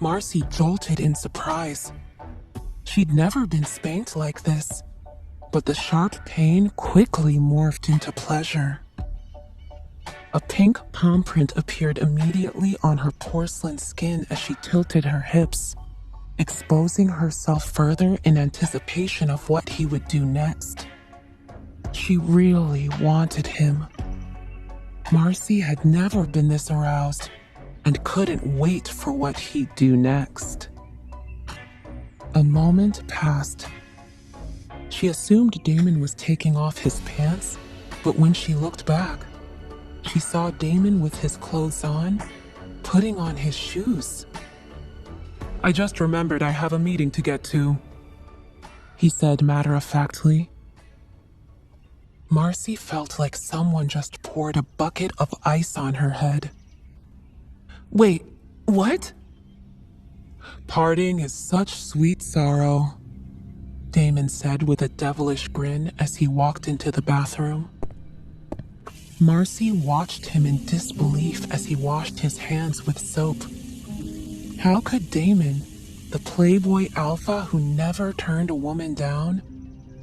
Marcy jolted in surprise. She'd never been spanked like this, but the sharp pain quickly morphed into pleasure. A pink palm print appeared immediately on her porcelain skin as she tilted her hips, exposing herself further in anticipation of what he would do next. She really wanted him. Marcy had never been this aroused and couldn't wait for what he'd do next. A moment passed. She assumed Damon was taking off his pants, but when she looked back, she saw Damon with his clothes on, putting on his shoes. I just remembered I have a meeting to get to, he said matter-of-factly. Marcy felt like someone just poured a bucket of ice on her head. Wait, what? Parting is such sweet sorrow, Damon said with a devilish grin as he walked into the bathroom. Marcy watched him in disbelief as he washed his hands with soap. How could Damon, the playboy alpha who never turned a woman down,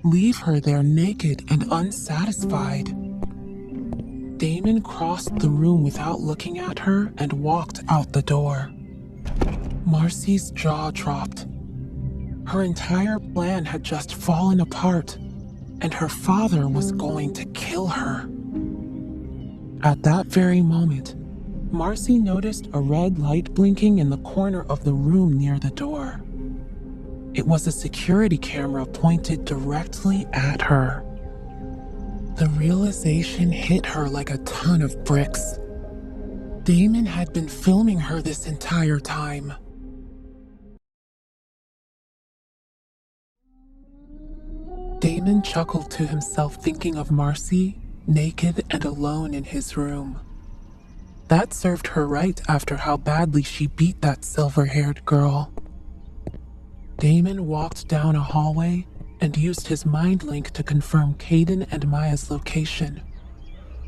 leave her there naked and unsatisfied? Damon crossed the room without looking at her and walked out the door. Marcy's jaw dropped. Her entire plan had just fallen apart, and her father was going to kill her. At that very moment, Marcy noticed a red light blinking in the corner of the room near the door. It was a security camera pointed directly at her. The realization hit her like a ton of bricks. Damon had been filming her this entire time. Damon chuckled to himself, thinking of Marcy, naked and alone in his room. That served her right after how badly she beat that silver-haired girl. Damon walked down a hallway and used his mind link to confirm Caden and Maya's location.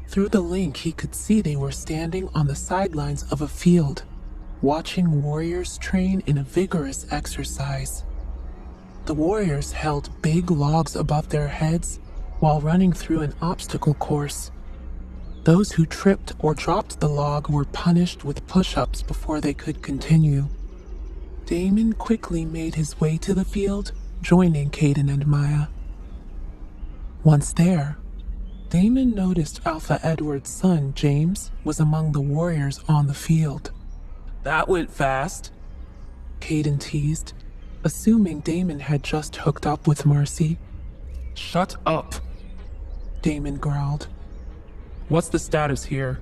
Through the link, he could see they were standing on the sidelines of a field, watching warriors train in a vigorous exercise. The warriors held big logs above their heads while running through an obstacle course. Those who tripped or dropped the log were punished with push-ups before they could continue. Damon quickly made his way to the field, joining Caden and Maya. Once there, Damon noticed Alpha Edward's son, James, was among the warriors on the field. That went fast, Caden teased, assuming Damon had just hooked up with Marcy. Shut up, Damon growled. What's the status here?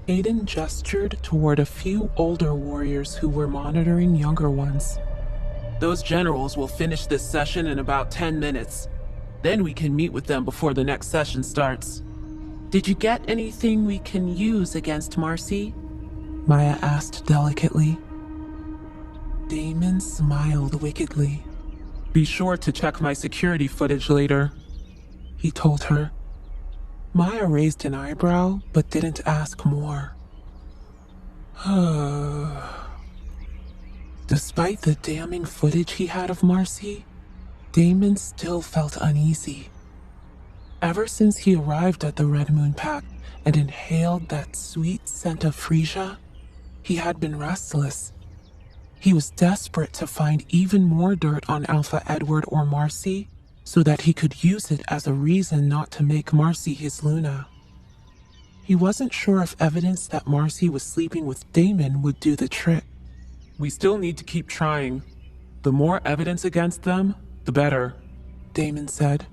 Caden gestured toward a few older warriors who were monitoring younger ones. Those generals will finish this session in about 10 minutes. Then we can meet with them before the next session starts. Did you get anything we can use against Marcy? Maya asked delicately. Damon smiled wickedly. Be sure to check my security footage later, he told her. Maya raised an eyebrow, but didn't ask more. Despite the damning footage he had of Marcy, Damon still felt uneasy. Ever since he arrived at the Red Moon Pack and inhaled that sweet scent of freesia, he had been restless. He was desperate to find even more dirt on Alpha Edward or Marcy, so that he could use it as a reason not to make Marcy his Luna. He wasn't sure if evidence that Marcy was sleeping with Damon would do the trick. We still need to keep trying. The more evidence against them, the better, Damon said.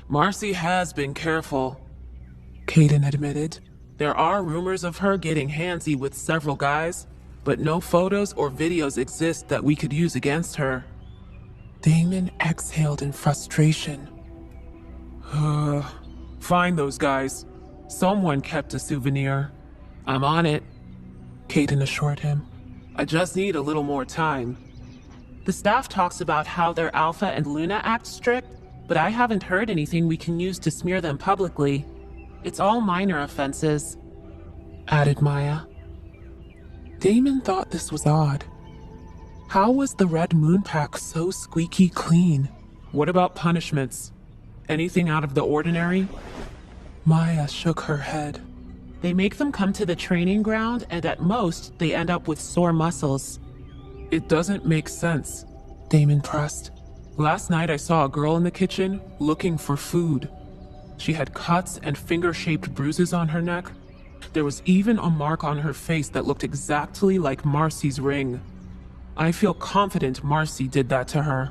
Marcy has been careful, Caden admitted. There are rumors of her getting handsy with several guys, but no photos or videos exist that we could use against her. Damon exhaled in frustration. Find those guys. Someone kept a souvenir. I'm on it, Caden assured him. I just need a little more time. The staff talks about how their Alpha and Luna act strict, but I haven't heard anything we can use to smear them publicly. It's all minor offenses," added Maya. Damon thought this was odd. How was the Red Moon Pack so squeaky clean? What about punishments? Anything out of the ordinary? Maya shook her head. They make them come to the training ground, and at most, they end up with sore muscles. It doesn't make sense. Damon pressed. Last night I saw a girl in the kitchen looking for food. She had cuts and finger-shaped bruises on her neck. There was even a mark on her face that looked exactly like Marcy's ring. I feel confident Marcy did that to her.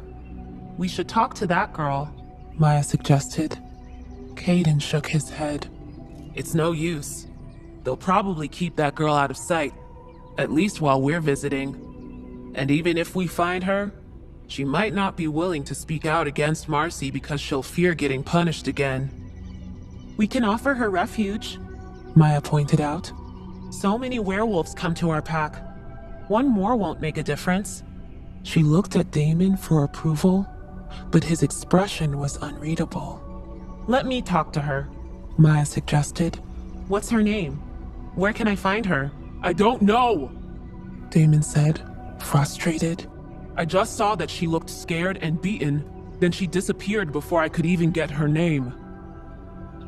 We should talk to that girl, Maya suggested. Caden shook his head. It's no use. They'll probably keep that girl out of sight, at least while we're visiting. And even if we find her, she might not be willing to speak out against Marcy because she'll fear getting punished again. We can offer her refuge, Maya pointed out. So many werewolves come to our pack. One more won't make a difference. She looked at Damon for approval, but his expression was unreadable. Let me talk to her, Maya suggested. What's her name? Where can I find her? I don't know, Damon said, frustrated. I just saw that she looked scared and beaten, then she disappeared before I could even get her name.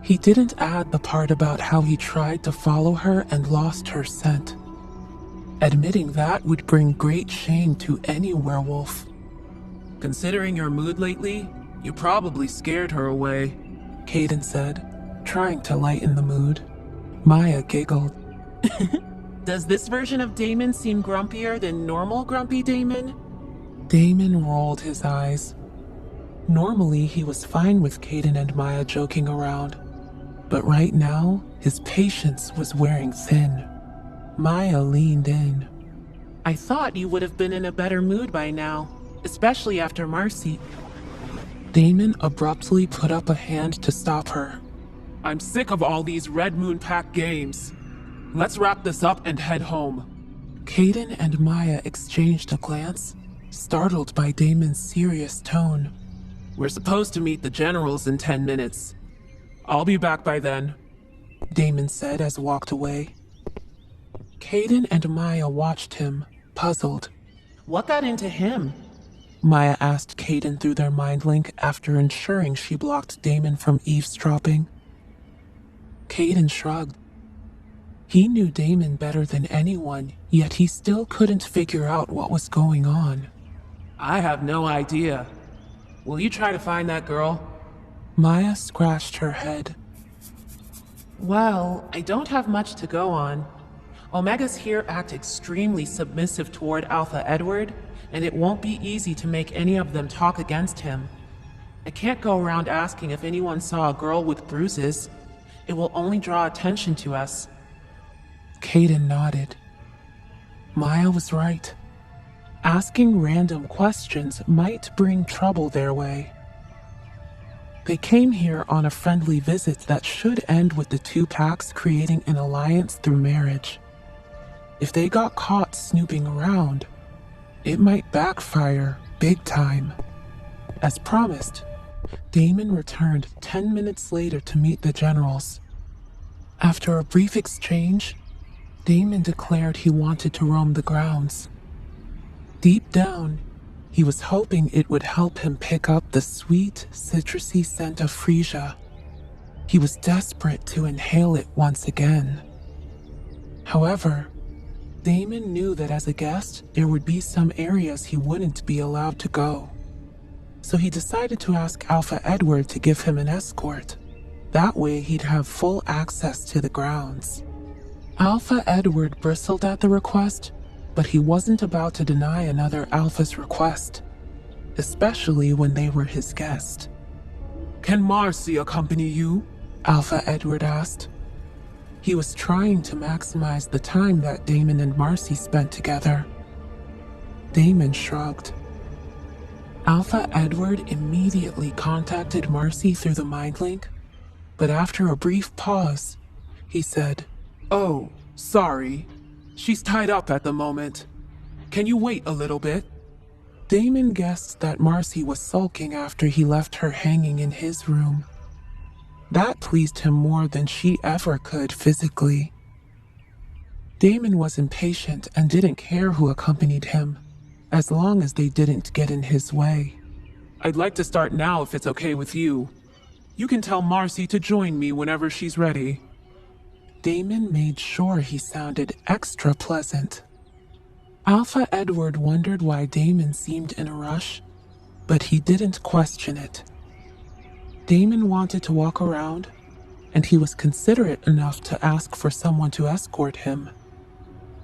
He didn't add the part about how he tried to follow her and lost her scent. Admitting that would bring great shame to any werewolf. Considering your mood lately, you probably scared her away, Caden said, trying to lighten the mood. Maya giggled. Does this version of Damon seem grumpier than normal grumpy Damon? Damon rolled his eyes. Normally, he was fine with Caden and Maya joking around, but right now, his patience was wearing thin. Maya leaned in. I thought you would have been in a better mood by now, especially after Marcy. Damon abruptly put up a hand to stop her. I'm sick of all these Red Moon Pack games. Let's wrap this up and head home. Caden and Maya exchanged a glance, startled by Damon's serious tone. We're supposed to meet the generals in 10 minutes. I'll be back by then, Damon said as he walked away. Caden and Maya watched him, puzzled. What got into him? Maya asked Caden through their mind link after ensuring she blocked Damon from eavesdropping. Caden shrugged. He knew Damon better than anyone, yet he still couldn't figure out what was going on. I have no idea. Will you try to find that girl? Maya scratched her head. Well, I don't have much to go on. Omegas here act extremely submissive toward Alpha Edward, and it won't be easy to make any of them talk against him. I can't go around asking if anyone saw a girl with bruises. It will only draw attention to us. Caden nodded. Maya was right. Asking random questions might bring trouble their way. They came here on a friendly visit that should end with the two packs creating an alliance through marriage. If they got caught snooping around, it might backfire big time. As promised, Damon returned 10 minutes later to meet the generals. After a brief exchange, Damon declared he wanted to roam the grounds. Deep down, he was hoping it would help him pick up the sweet, citrusy scent of freesia. He was desperate to inhale it once again. However, Damon knew that as a guest, there would be some areas he wouldn't be allowed to go. So he decided to ask Alpha Edward to give him an escort. That way he'd have full access to the grounds. Alpha Edward bristled at the request, but he wasn't about to deny another Alpha's request, especially when they were his guest. Can Marcy accompany you? Alpha Edward asked. He was trying to maximize the time that Damon and Marcy spent together. Damon shrugged. Alpha Edward immediately contacted Marcy through the mind link, but after a brief pause, he said, Oh, sorry. She's tied up at the moment. Can you wait a little bit? Damon guessed that Marcy was sulking after he left her hanging in his room. That pleased him more than she ever could physically. Damon was impatient and didn't care who accompanied him, as long as they didn't get in his way. I'd like to start now if it's okay with you. You can tell Marcy to join me whenever she's ready. Damon made sure he sounded extra pleasant. Alpha Edward wondered why Damon seemed in a rush, but he didn't question it. Damon wanted to walk around, and he was considerate enough to ask for someone to escort him.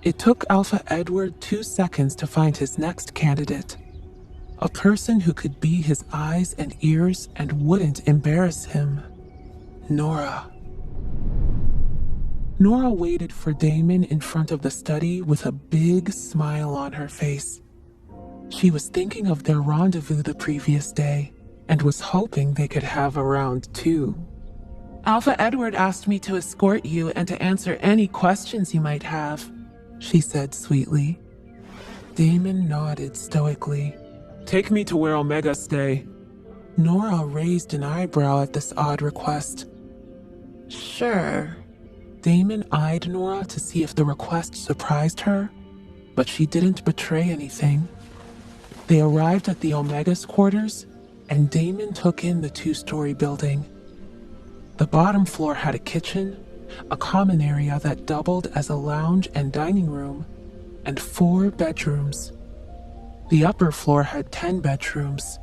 It took Alpha Edward 2 seconds to find his next candidate, a person who could be his eyes and ears and wouldn't embarrass him. Nora. Nora waited for Damon in front of the study with a big smile on her face. She was thinking of their rendezvous the previous day and was hoping they could have a round 2. Alpha Edward asked me to escort you and to answer any questions you might have, she said sweetly. Damon nodded stoically. Take me to where Omega stay. Nora raised an eyebrow at this odd request. Sure. Damon eyed Nora to see if the request surprised her, but she didn't betray anything. They arrived at the Omega's quarters, and Damon took in the 2-story building. The bottom floor had a kitchen, a common area that doubled as a lounge and dining room, and 4 bedrooms. The upper floor had 10 bedrooms.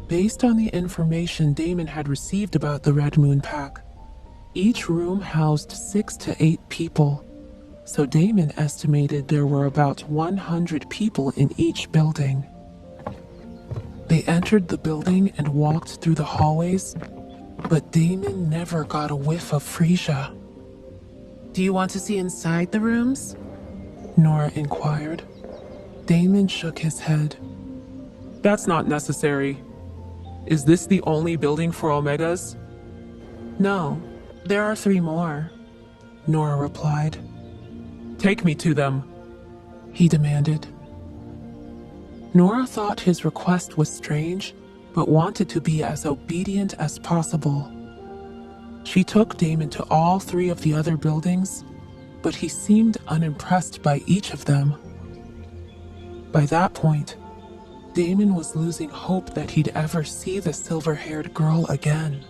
Based on the information Damon had received about the Red Moon Pack, each room housed 6 to 8 people, so Damon estimated there were about 100 people in each building. They entered the building and walked through the hallways, but Damon never got a whiff of Frisia. Do you want to see inside the rooms? Nora inquired. Damon shook his head. That's not necessary. Is this the only building for Omegas? No, there are 3 more, Nora replied. Take me to them, he demanded. Nora thought his request was strange, but wanted to be as obedient as possible. She took Damon to all 3 of the other buildings, but he seemed unimpressed by each of them. By that point, Damon was losing hope that he'd ever see the silver-haired girl again.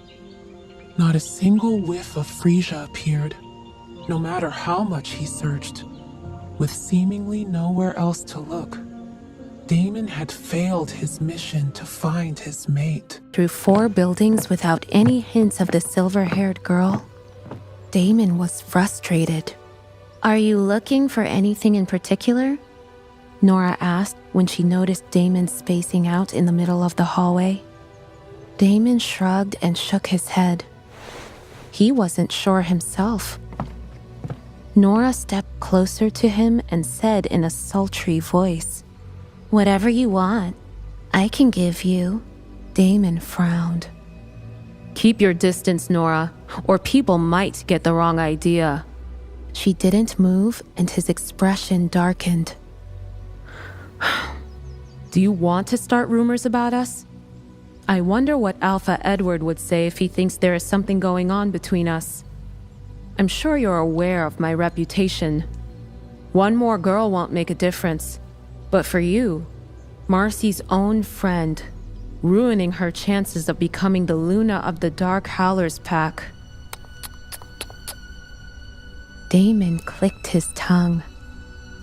Not a single whiff of Frisia appeared, no matter how much he searched. With seemingly nowhere else to look, Damon had failed his mission to find his mate. Through 4 buildings without any hints of the silver-haired girl, Damon was frustrated. Are you looking for anything in particular? Nora asked when she noticed Damon spacing out in the middle of the hallway. Damon shrugged and shook his head. He wasn't sure himself. Nora stepped closer to him and said in a sultry voice, "Whatever you want, I can give you." Damon frowned. Keep your distance, Nora, or people might get the wrong idea. She didn't move and his expression darkened. Do you want to start rumors about us? I wonder what Alpha Edward would say if he thinks there is something going on between us. I'm sure you're aware of my reputation. One more girl won't make a difference. But for you, Marcy's own friend, ruining her chances of becoming the Luna of the Dark Howlers Pack. Damon clicked his tongue.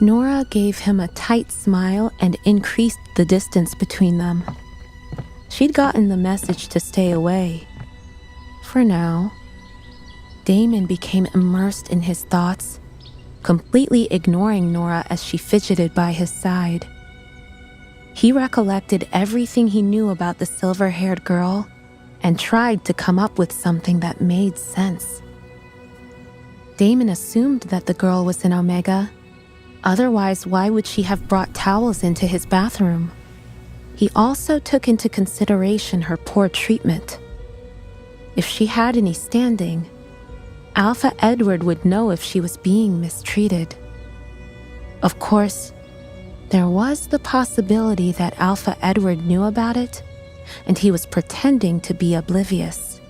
Nora gave him a tight smile and increased the distance between them. She'd gotten the message to stay away. For now, Damon became immersed in his thoughts, completely ignoring Nora as she fidgeted by his side. He recollected everything he knew about the silver-haired girl and tried to come up with something that made sense. Damon assumed that the girl was in Omega. Otherwise, why would she have brought towels into his bathroom? He also took into consideration her poor treatment. If she had any standing, Alpha Edward would know if she was being mistreated. Of course, There was the possibility that Alpha Edward knew about it, and he was pretending to be oblivious.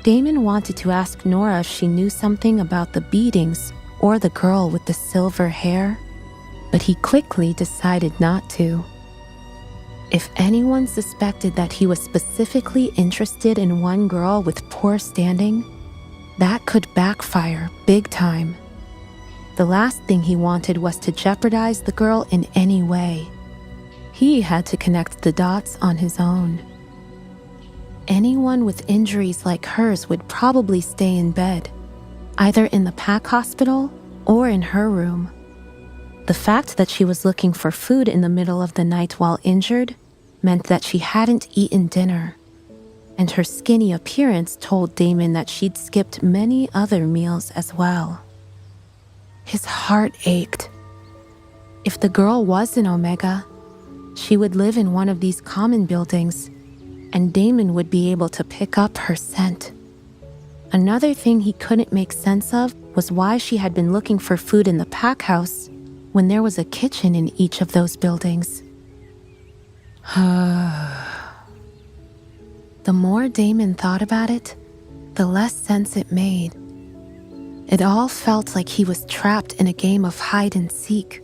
Damon wanted to ask Nora if she knew something about the beatings or the girl with the silver hair, but he quickly decided not to. If anyone suspected that he was specifically interested in one girl with poor standing, that could backfire big time. The last thing he wanted was to jeopardize the girl in any way. He had to connect the dots on his own. Anyone with injuries like hers would probably stay in bed, either in the pack hospital or in her room. The fact that she was looking for food in the middle of the night while injured meant that she hadn't eaten dinner, and her skinny appearance told Damon that she'd skipped many other meals as well. His heart ached. If the girl was in Omega, she would live in one of these common buildings, and Damon would be able to pick up her scent. Another thing he couldn't make sense of was why she had been looking for food in the pack house when there was a kitchen in each of those buildings. The more Damon thought about it, the less sense it made. It all felt like he was trapped in a game of hide and seek.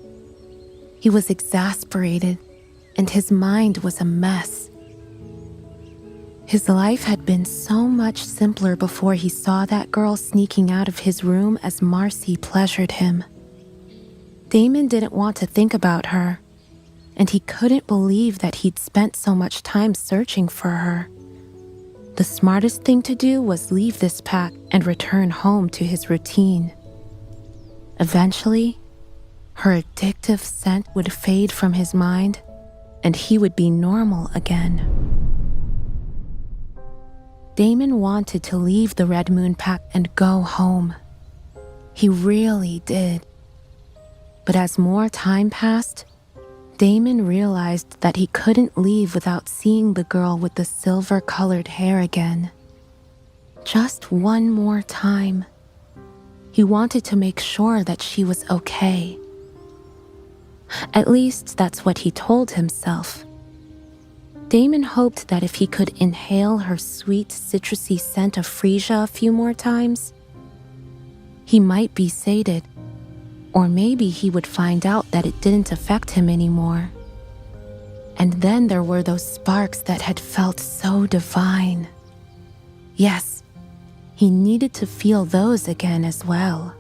He was exasperated, and his mind was a mess. His life had been so much simpler before he saw that girl sneaking out of his room as Marcy pleasured him. Damon didn't want to think about her, and he couldn't believe that he'd spent so much time searching for her. The smartest thing to do was leave this pack and return home to his routine. Eventually, her addictive scent would fade from his mind, and he would be normal again. Damon wanted to leave the Red Moon Pack and go home. He really did. But as more time passed, Damon realized that he couldn't leave without seeing the girl with the silver-colored hair again. Just one more time. He wanted to make sure that she was okay. At least that's what he told himself. Damon hoped that if he could inhale her sweet, citrusy scent of freesia a few more times, he might be sated. Or maybe he would find out that it didn't affect him anymore. And then there were those sparks that had felt so divine. Yes, he needed to feel those again as well.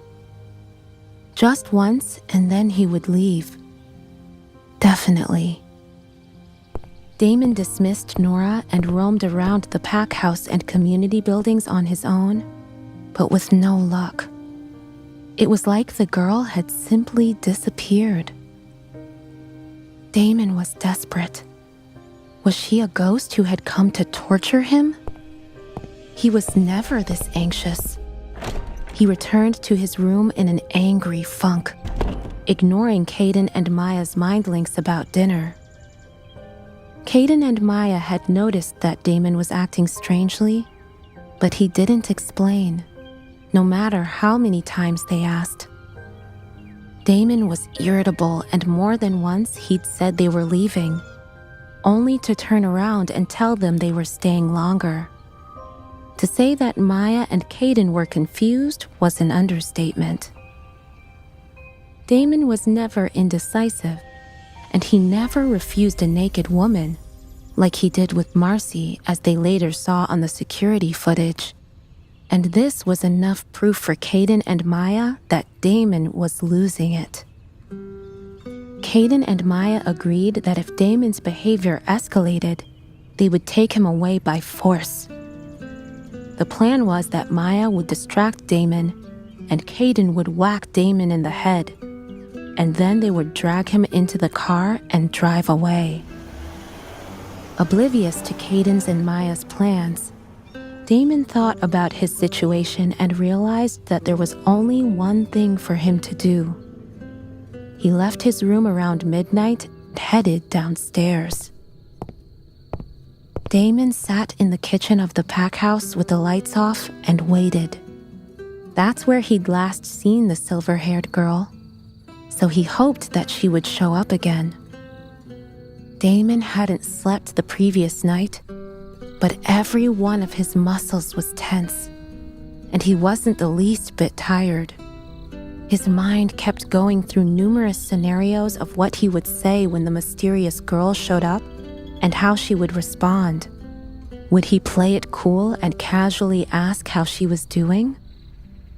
Just once, and then he would leave. Definitely. Damon dismissed Nora and roamed around the pack house and community buildings on his own, but with no luck. It was like the girl had simply disappeared. Damon was desperate. Was she a ghost who had come to torture him? He was never this anxious. He returned to his room in an angry funk, ignoring Caden and Maya's mind links about dinner. Caden and Maya had noticed that Damon was acting strangely, but he didn't explain, no matter how many times they asked. Damon was irritable, and more than once he'd said they were leaving, only to turn around and tell them they were staying longer. To say that Maya and Caden were confused was an understatement. Damon was never indecisive, and he never refused a naked woman, like he did with Marcy, as they later saw on the security footage. And this was enough proof for Caden and Maya that Damon was losing it. Caden and Maya agreed that if Damon's behavior escalated, they would take him away by force. The plan was that Maya would distract Damon, and Caden would whack Damon in the head, and then they would drag him into the car and drive away. Oblivious to Caden's and Maya's plans, Damon thought about his situation and realized that there was only one thing for him to do. He left his room around midnight and headed downstairs. Damon sat in the kitchen of the pack house with the lights off and waited. That's where he'd last seen the silver-haired girl. so he hoped that she would show up again. Damon hadn't slept the previous night, but every one of his muscles was tense, and he wasn't the least bit tired. His mind kept going through numerous scenarios of what he would say when the mysterious girl showed up and how she would respond. Would he play it cool and casually ask how she was doing?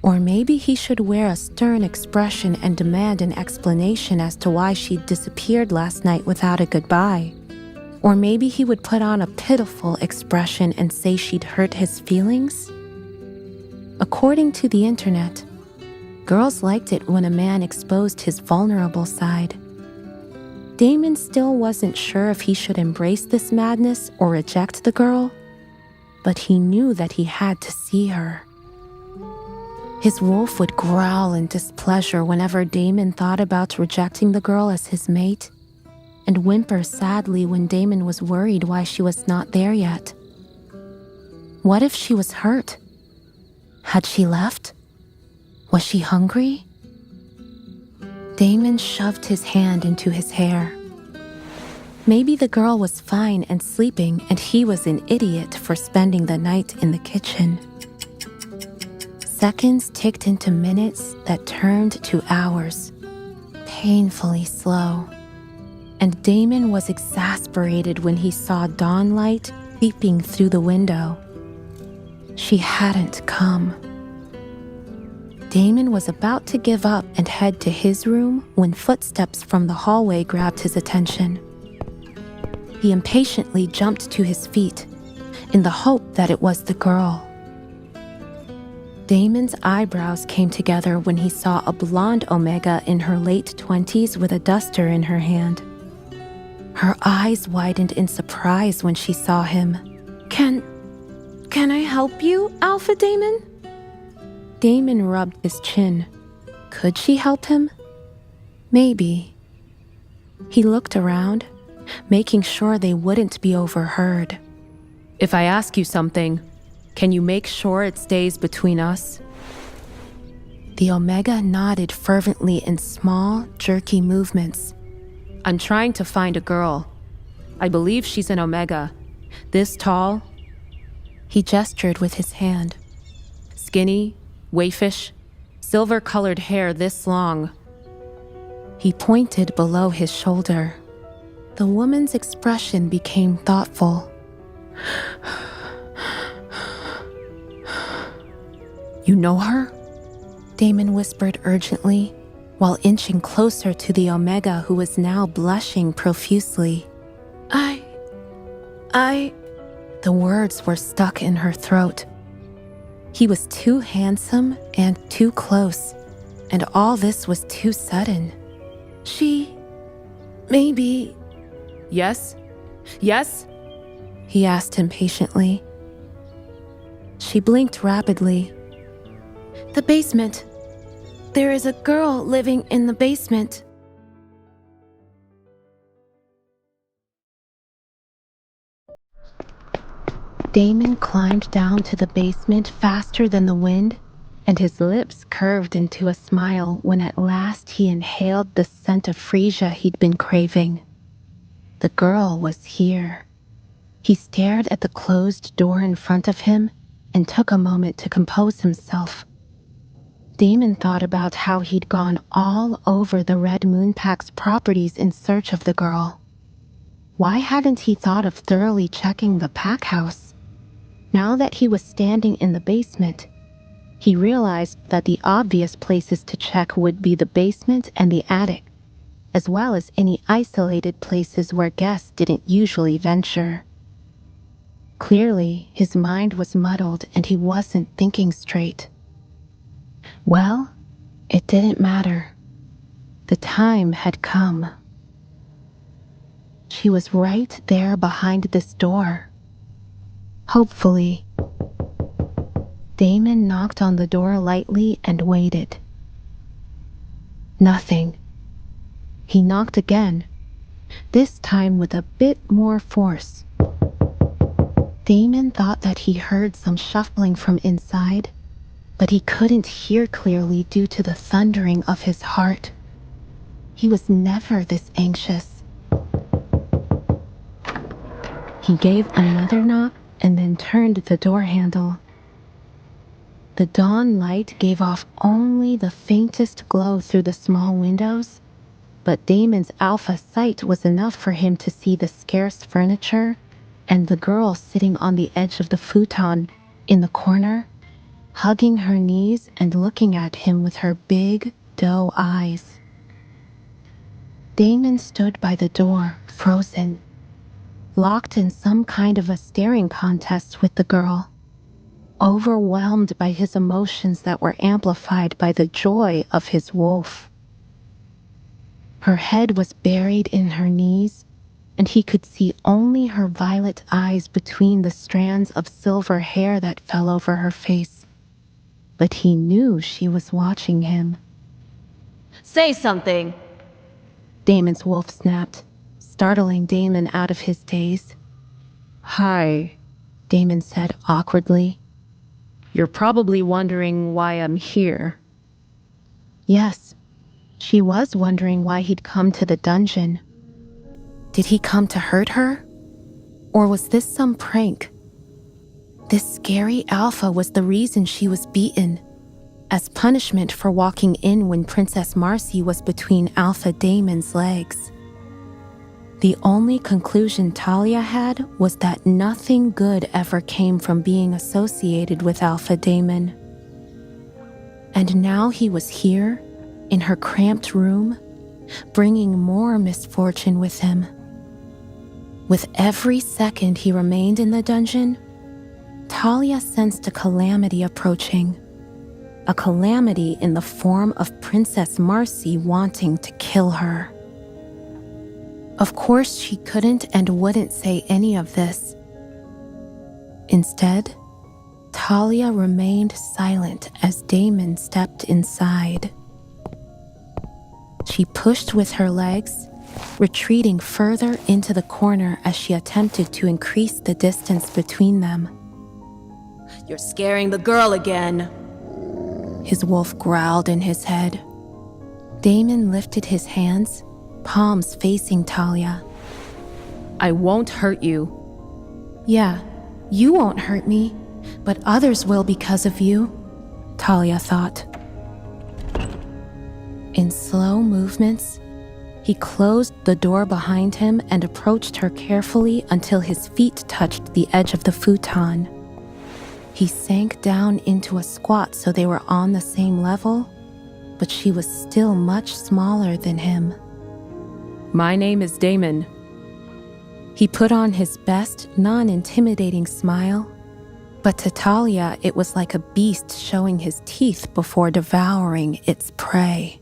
Or maybe he should wear a stern expression and demand an explanation as to why she'd disappeared last night without a goodbye. Or maybe he would put on a pitiful expression and say she'd hurt his feelings. According to the internet, girls liked it when a man exposed his vulnerable side. Damon still wasn't sure if he should embrace this madness or reject the girl, but he knew that he had to see her. His wolf would growl in displeasure whenever Damon thought about rejecting the girl as his mate, and whimper sadly when Damon was worried why she was not there yet. What if she was hurt? Had she left? Was she hungry? Damon shoved his hand into his hair. Maybe the girl was fine and sleeping, and he was an idiot for spending the night in the kitchen. Seconds ticked into minutes that turned to hours, painfully slow. And Damon was exasperated when he saw dawnlight peeping through the window. She hadn't come. Damon was about to give up and head to his room when footsteps from the hallway grabbed his attention. He impatiently jumped to his feet in the hope that it was the girl. Damon's eyebrows came together when he saw a blonde Omega in her late 20s with a duster in her hand. Her eyes widened in surprise when she saw him. Can I help you, Alpha Damon? Damon rubbed his chin. Could she help him? Maybe. He looked around, making sure they wouldn't be overheard. If I ask you something, can you make sure it stays between us? The Omega nodded fervently in small, jerky movements. I'm trying to find a girl. I believe she's an Omega. This tall. He gestured with his hand. Skinny, waifish, silver-colored hair this long. He pointed below his shoulder. The woman's expression became thoughtful. You know her? Damon whispered urgently, while inching closer to the Omega who was now blushing profusely. The words were stuck in her throat. He was too handsome and too close, and all this was too sudden. Maybe... Yes? Yes? He asked impatiently. She blinked rapidly. The basement. There is a girl living in the basement. Damon climbed down to the basement faster than the wind, and his lips curved into a smile when at last he inhaled the scent of freesia he'd been craving. The girl was here. He stared at the closed door in front of him and took a moment to compose himself. Damon thought about how he'd gone all over the Red Moon Pack's properties in search of the girl. Why hadn't he thought of thoroughly checking the pack house? Now that he was standing in the basement, he realized that the obvious places to check would be the basement and the attic, as well as any isolated places where guests didn't usually venture. Clearly, his mind was muddled and he wasn't thinking straight. Well, it didn't matter. The time had come. She was right there behind this door. Hopefully. Damon knocked on the door lightly and waited. Nothing. He knocked again, this time with a bit more force. Damon thought that he heard some shuffling from inside, but he couldn't hear clearly due to the thundering of his heart. He was never this anxious. He gave another knock and then turned the door handle. The dawn light gave off only the faintest glow through the small windows, but Damon's Alpha sight was enough for him to see the scarce furniture and the girl sitting on the edge of the futon in the corner, hugging her knees and looking at him with her big doe eyes. Damon stood by the door, frozen, locked in some kind of a staring contest with the girl, overwhelmed by his emotions that were amplified by the joy of his wolf. Her head was buried in her knees, and he could see only her violet eyes between the strands of silver hair that fell over her face. But he knew she was watching him. Say something! Damon's wolf snapped, startling Damon out of his daze. Hi, Damon said awkwardly. you're probably wondering why I'm here. Yes, she was wondering why he'd come to the dungeon. Did he come to hurt her? Or was this some prank? This scary Alpha was the reason she was beaten, as punishment for walking in when Princess Marcy was between Alpha Damon's legs. The only conclusion Talia had was that nothing good ever came from being associated with Alpha Damon. And now he was here, in her cramped room, bringing more misfortune with him. With every second he remained in the dungeon, Talia sensed a calamity approaching. A calamity in the form of Princess Marcy wanting to kill her. Of course, she couldn't and wouldn't say any of this. Instead, Talia remained silent as Damon stepped inside. She pushed with her legs, retreating further into the corner as she attempted to increase the distance between them. You're scaring the girl again. His wolf growled in his head. Damon lifted his hands, palms facing Talia. I won't hurt you. Yeah, you won't hurt me, but others will because of you, Talia thought. In slow movements, he closed the door behind him and approached her carefully until his feet touched the edge of the futon. He sank down into a squat so they were on the same level, but she was still much smaller than him. My name is Damon. He put on his best, non-intimidating smile, but to Talia it was like a beast showing his teeth before devouring its prey.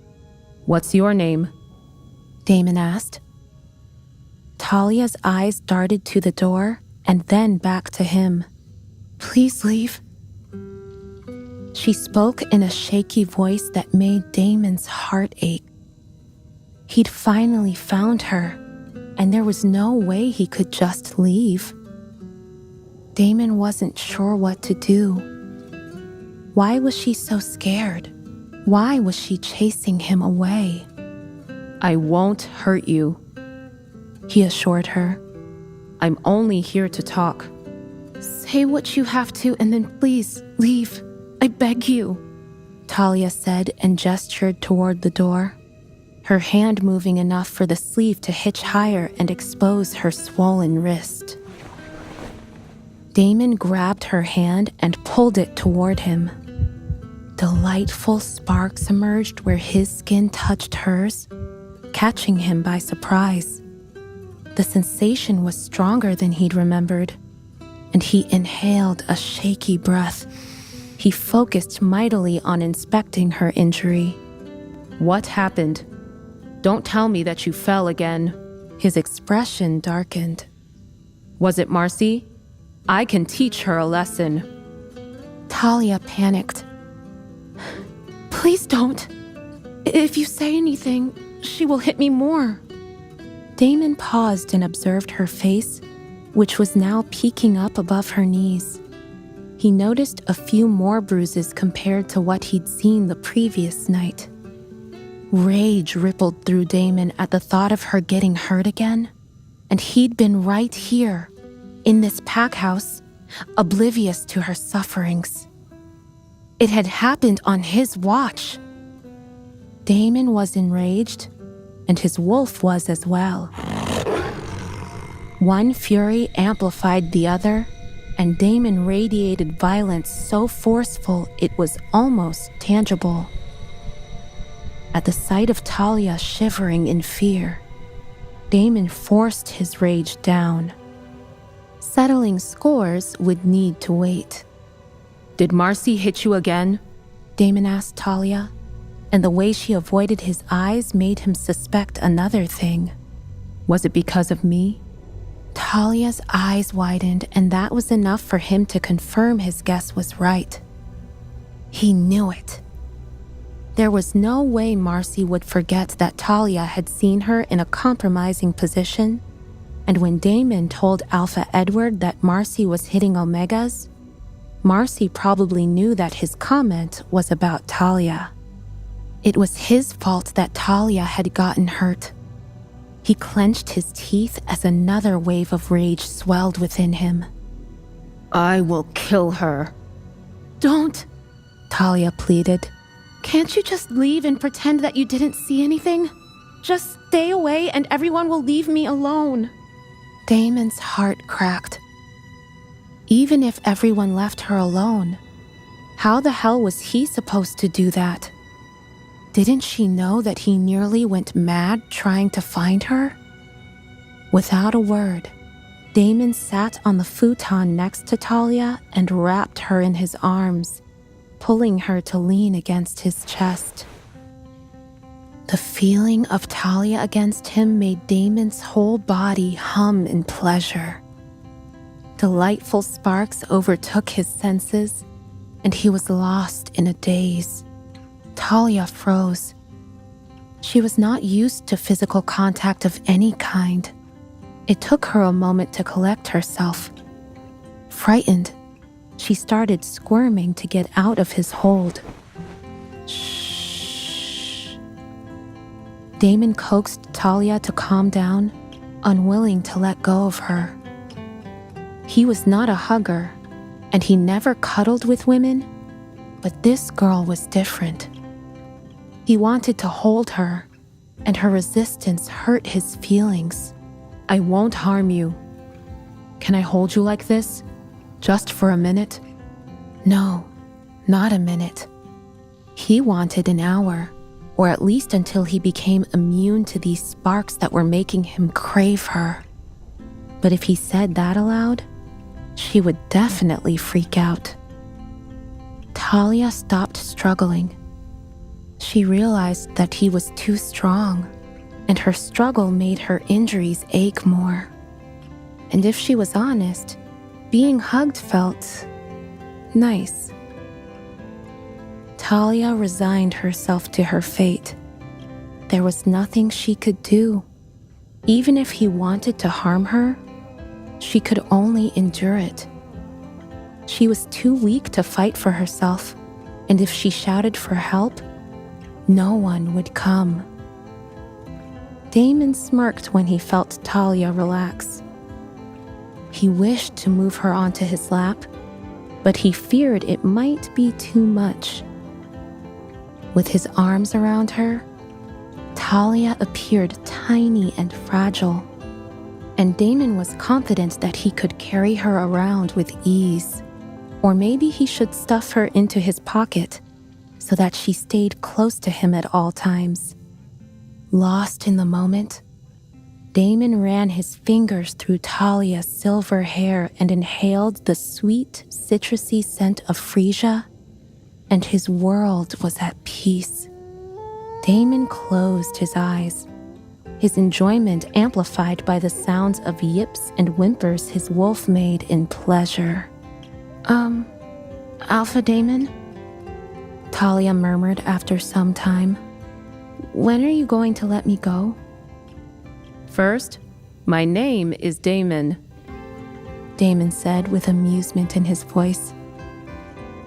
What's your name? Damon asked. Talia's eyes darted to the door and then back to him. Please leave. She spoke in a shaky voice that made Damon's heart ache. He'd finally found her, and there was no way he could just leave. Damon wasn't sure what to do. Why was she so scared? Why was she chasing him away? I won't hurt you, he assured her. I'm only here to talk. Say what you have to and then please leave. I beg you, Talia said and gestured toward the door, her hand moving enough for the sleeve to hitch higher and expose her swollen wrist. Damon grabbed her hand and pulled it toward him. Delightful sparks emerged where his skin touched hers, catching him by surprise. The sensation was stronger than he'd remembered, and he inhaled a shaky breath. He focused mightily on inspecting her injury. What happened? Don't tell me that you fell again. His expression darkened. Was it Marcy? I can teach her a lesson. Talia panicked. Please don't. If you say anything, she will hit me more. Damon paused and observed her face, which was now peeking up above her knees. He noticed a few more bruises compared to what he'd seen the previous night. Rage rippled through Damon at the thought of her getting hurt again, and he'd been right here, in this pack house, oblivious to her sufferings. It had happened on his watch. Damon was enraged, and his wolf was as well. One fury amplified the other, and Damon radiated violence so forceful it was almost tangible. At the sight of Talia shivering in fear, Damon forced his rage down. Settling scores would need to wait. Did Marcy hit you again? Damon asked Talia, and the way she avoided his eyes made him suspect another thing. Was it because of me? Talia's eyes widened, and that was enough for him to confirm his guess was right. He knew it. There was no way Marcy would forget that Talia had seen her in a compromising position, and when Damon told Alpha Edward that Marcy was hitting Omegas, Marcy probably knew that his comment was about Talia. It was his fault that Talia had gotten hurt. He clenched his teeth as another wave of rage swelled within him. I will kill her. Don't, Talia pleaded. Can't you just leave and pretend that you didn't see anything? Just stay away and everyone will leave me alone. Damon's heart cracked. Even if everyone left her alone, how the hell was he supposed to do that? Didn't she know that he nearly went mad trying to find her? Without a word, Damon sat on the futon next to Talia and wrapped her in his arms, pulling her to lean against his chest. The feeling of Talia against him made Damon's whole body hum in pleasure. Delightful sparks overtook his senses, and he was lost in a daze. Talia froze. She was not used to physical contact of any kind. It took her a moment to collect herself. Frightened, she started squirming to get out of his hold. Shh. Damon coaxed Talia to calm down, unwilling to let go of her. He was not a hugger, and he never cuddled with women, but this girl was different. He wanted to hold her, and her resistance hurt his feelings. I won't harm you. Can I hold you like this? Just for a minute? No, not a minute. He wanted an hour, or at least until he became immune to these sparks that were making him crave her. But if he said that aloud, she would definitely freak out. Talia stopped struggling. She realized that he was too strong, and her struggle made her injuries ache more. And if she was honest, being hugged felt nice. Talia resigned herself to her fate. There was nothing she could do. Even if he wanted to harm her, she could only endure it. She was too weak to fight for herself, and if she shouted for help, no one would come. Damon smirked when he felt Talia relax. He wished to move her onto his lap, but he feared it might be too much. With his arms around her, Talia appeared tiny and fragile, and Damon was confident that he could carry her around with ease. Or maybe he should stuff her into his pocket so that she stayed close to him at all times. Lost in the moment, Damon ran his fingers through Talia's silver hair and inhaled the sweet, citrusy scent of freesia, and his world was at peace. Damon closed his eyes, his enjoyment amplified by the sounds of yips and whimpers his wolf made in pleasure. Alpha Damon? Talia murmured after some time. When are you going to let me go? First, my name is Damon. Damon said with amusement in his voice.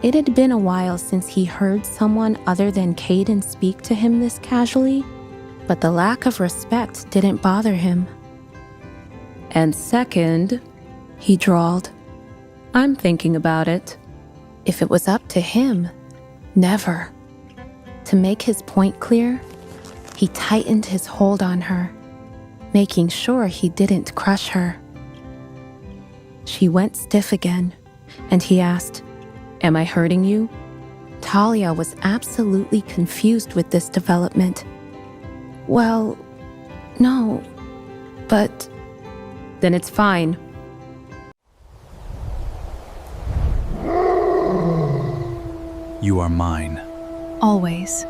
It had been a while since he heard someone other than Caden speak to him this casually, but the lack of respect didn't bother him. And second, he drawled, I'm thinking about it. If it was up to him, never. To make his point clear, he tightened his hold on her, making sure he didn't crush her. She went stiff again, and he asked, Am I hurting you? Talia was absolutely confused with this development. Well, no, but... Then it's fine. You are mine. Always.